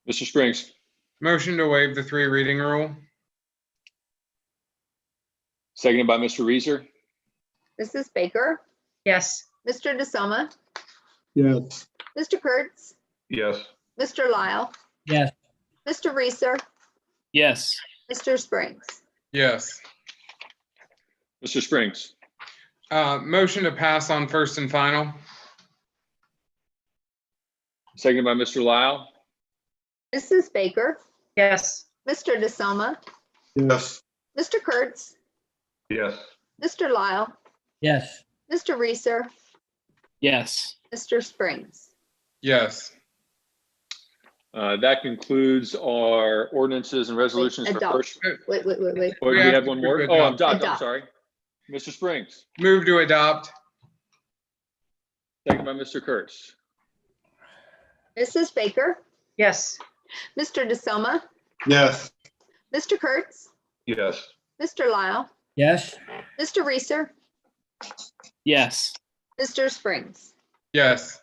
Mr. Springs. Motion to waive the 3 reading rule. Seconded by Mr. Reeser. Mrs. Baker, Yes. Mr. DeSoma, Yes. Mr. Kurtz, Yes. Mr. Lyle, yes, Mr. Reeser, Yes. Mr. Springs. Yes. Mr. Springs. Motion to pass on first and final. Seconded by Mr. Lyle. Mrs. Baker, Yes. Mr. DeSoma, Yes. Mr. Kurtz, Yes. Mr. Lyle, yes, Mr. Reeser, Yes. Mr. Springs. Yes. That concludes our ordinances and resolutions for Adopt. first. Wait. Oh, do we have one more? Oh, I'm Adopt. sorry. Mr. Springs. Move to adopt. Seconded by Mr. Kurtz. Mrs. Baker, Yes. Mr. DeSoma, Yes. Mr. Kurtz, Yes. Mr. Lyle, yes, Mr. Reeser, Yes. Mr. Springs. Yes.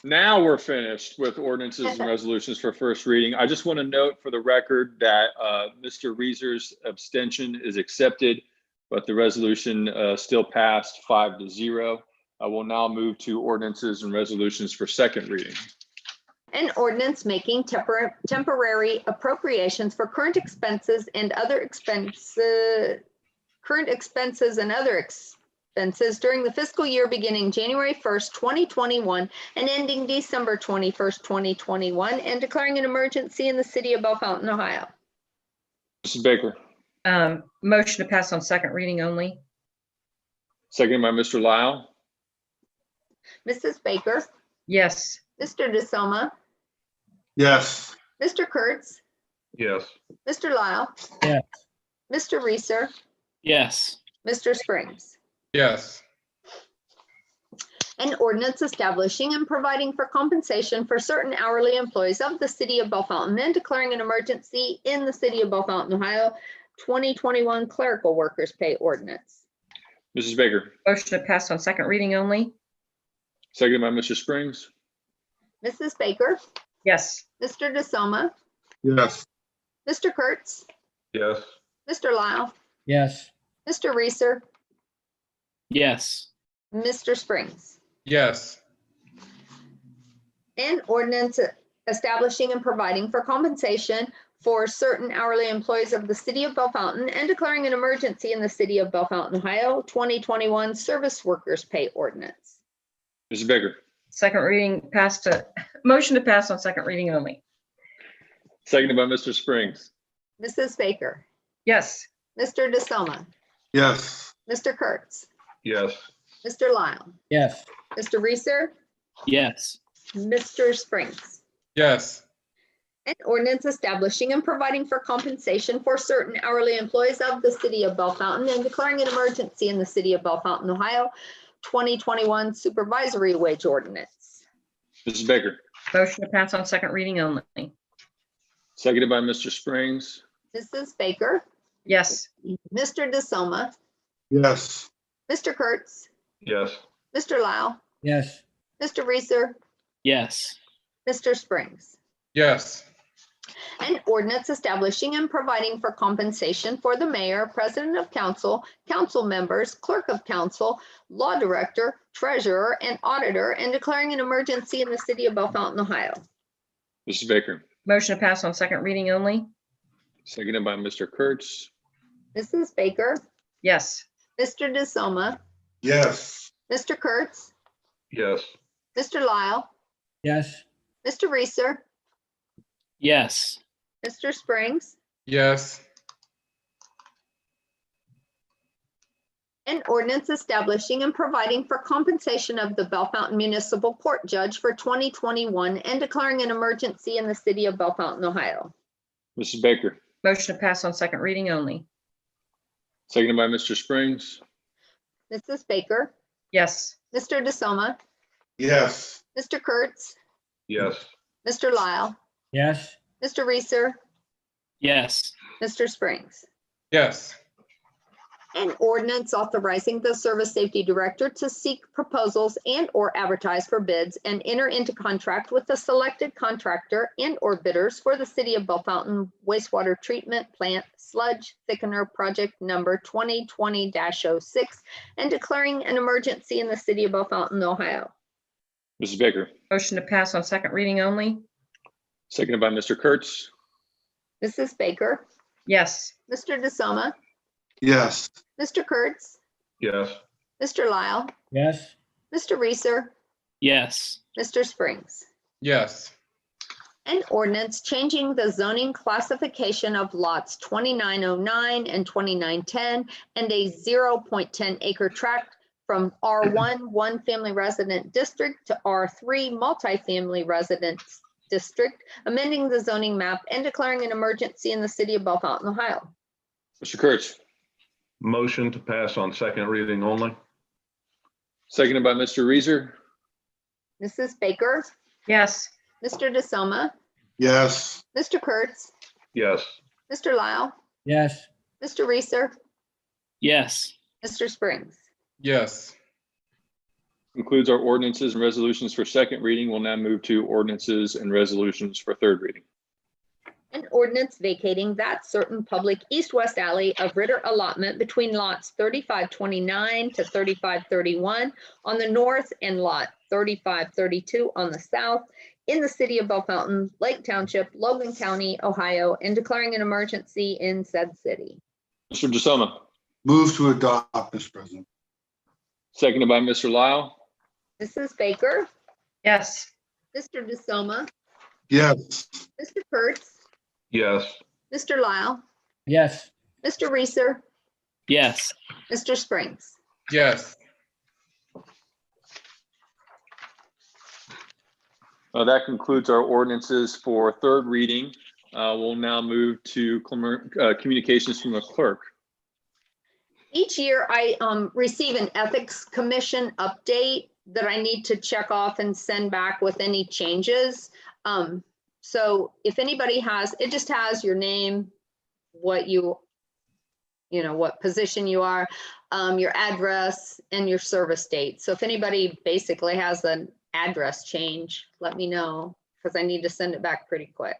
Now we're finished with ordinances and resolutions for first reading. I just want to note for the record that Mr. Reeser's abstention is accepted, but the resolution still passed 5-0. I will now move to ordinances and resolutions for second reading. An ordinance making temporary appropriations for current expenses and other expenses during the fiscal year beginning January 1st, 2021 and ending December 21st, 2021, and declaring an emergency in the city of Bellefontaine, Ohio. Mrs. Baker, Motion to pass on second reading only. seconded by Mr. Lyle. Mrs. Baker, Yes. Mr. DeSoma, Yes. Mr. Kurtz, Yes. Mr. Lyle, yes, Mr. Reeser, Yes. Mr. Springs. Yes. An ordinance establishing and providing for compensation for certain hourly employees of the city of Bellefontaine and declaring an emergency in the city of Bellefontaine, Ohio, 2021 clerical workers pay ordinance. Mrs. Baker, Motion to pass on second reading only. seconded by Mr. Springs. Mrs. Baker, Yes. Mr. DeSoma, Yes. Mr. Kurtz, Yes. Mr. Lyle, yes, Mr. Reeser, Yes. Mr. Springs. Yes. An ordinance establishing and providing for compensation for certain hourly employees of the city of Bellefontaine and declaring an emergency in the city of Bellefontaine, Ohio, 2021 service workers pay ordinance. Mrs. Baker, Second reading passed to, motion to pass on second reading only. seconded by Mr. Springs. Mrs. Baker, Yes. Mr. DeSoma, Yes. Mr. Kurtz, Yes. Mr. Lyle, yes, Mr. Reeser, Yes. Mr. Springs. Yes. An ordinance establishing and providing for compensation for certain hourly employees of the city of Bellefontaine and declaring an emergency in the city of Bellefontaine, Ohio, 2021 supervisory wage ordinance. Mrs. Baker, Motion to pass on second reading only. seconded by Mr. Springs. Mrs. Baker, Yes. Mr. DeSoma, Yes. Mr. Kurtz, Yes. Mr. Lyle, yes, Mr. Reeser, Yes. Mr. Springs. Yes. An ordinance establishing and providing for compensation for the mayor, president of council, council members, clerk of council, law director, treasurer, and auditor, and declaring an emergency in the city of Bellefontaine, Ohio. Mrs. Baker, Motion to pass on second reading only. seconded by Mr. Kurtz. Mrs. Baker, Yes. Mr. DeSoma, Yes. Mr. Kurtz, Yes. Mr. Lyle, yes, Mr. Reeser, Yes. Mr. Springs. Yes. An ordinance establishing and providing for compensation of the Bellefontaine Municipal Court Judge for 2021 and declaring an emergency in the city of Bellefontaine, Ohio. Mrs. Baker, Motion to pass on second reading only. seconded by Mr. Springs. Mrs. Baker, Yes. Mr. DeSoma, Yes. Mr. Kurtz, Yes. Mr. Lyle, yes, Mr. Reeser, Yes. Mr. Springs. Yes. An ordinance authorizing the Service Safety Director to seek proposals and/or advertise for bids and enter into contract with the selected contractor and/or bidders for the City of Bellefontaine wastewater treatment plant sludge thickener project number 2020-06 and declaring an emergency in the City of Bellefontaine, Ohio. Mrs. Baker, Motion to pass on second reading only. seconded by Mr. Kurtz. Mrs. Baker, Yes. Mr. DeSoma, Yes. Mr. Kurtz, Yes. Mr. Lyle, yes, Mr. Reeser, Yes. Mr. Springs. Yes. An ordinance changing the zoning classification of lots 2909 and 2910 and a 0.10 acre tract from R1 one family resident district to R3 multifamily residence district, amending the zoning map and declaring an emergency in the city of Bellefontaine, Ohio. Mr. Kurtz, Motion to pass on second reading only. seconded by Mr. Reeser. Mrs. Baker, Yes. Mr. DeSoma, Yes. Mr. Kurtz, Yes. Mr. Lau, yes, Mr. Reeser, Yes. Mr. Springs. Yes. Concludes our ordinances and resolutions for second reading. We'll now move to ordinances and resolutions for third reading. An ordinance vacating that certain public east-west alley of Ritter allotment between lots 3529 to 3531 on the north and lot 3532 on the south in the city of Bellefontaine, Lake Township, Logan County, Ohio, and declaring an emergency in said city. Mr. DeSoma, Move to adopt, Mr. President. seconded by Mr. Lyle. Mrs. Baker, Yes. Mr. DeSoma, Yes. Mr. Kurtz, Yes. Mr. Lyle, yes, Mr. Reeser, Yes. Mr. Springs. Yes. That concludes our ordinances for third reading. We'll now move to communications from the clerk. Each year I receive an ethics commission update that I need to check off and send back with any changes. So if anybody has, it just has your name, what what position you are, your address and your service date. So if anybody basically has an address change, let me know because I need to send it back pretty quick.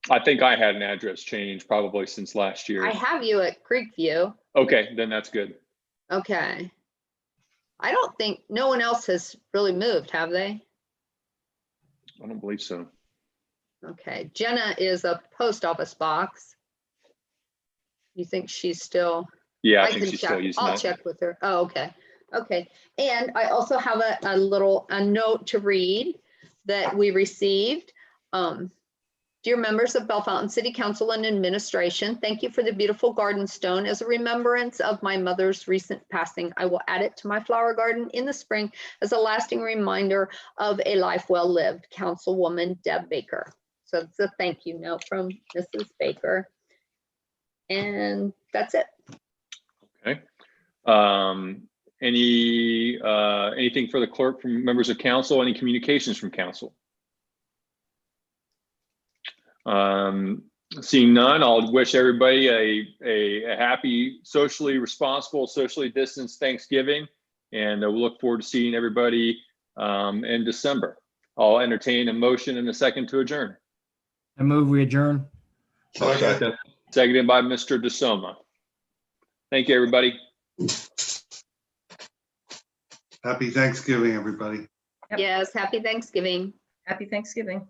I think I had an address change probably since last year. I have you at Creekview. Okay, then that's good. Okay. I don't think, no one else has really moved, have they? I don't believe so. Okay, Jenna is a post office box. You think she's still? Yeah, I can think she's check. still using I'll that. check with her. Oh, okay. Okay. And I also have a note to read that we received. Dear members of Bellefontaine City Council and Administration, thank you for the beautiful garden stone. As a remembrance of my mother's recent passing, I will add it to my flower garden in the spring as a lasting reminder of a life well lived. Councilwoman Deb Baker. So it's a thank you note from Mrs. Baker. And that's it. Okay. Anything for the clerk from members of council? Any communications from council? Seeing none, I'll wish everybody a happy, socially responsible, socially distanced Thanksgiving, and we'll look forward to seeing everybody in December. I'll entertain a motion and a second to adjourn. I move we adjourn. Second. Seconded by Mr. DeSoma. Thank you, everybody. Happy Thanksgiving, everybody. Yep. Yes, happy Thanksgiving. Happy Thanksgiving.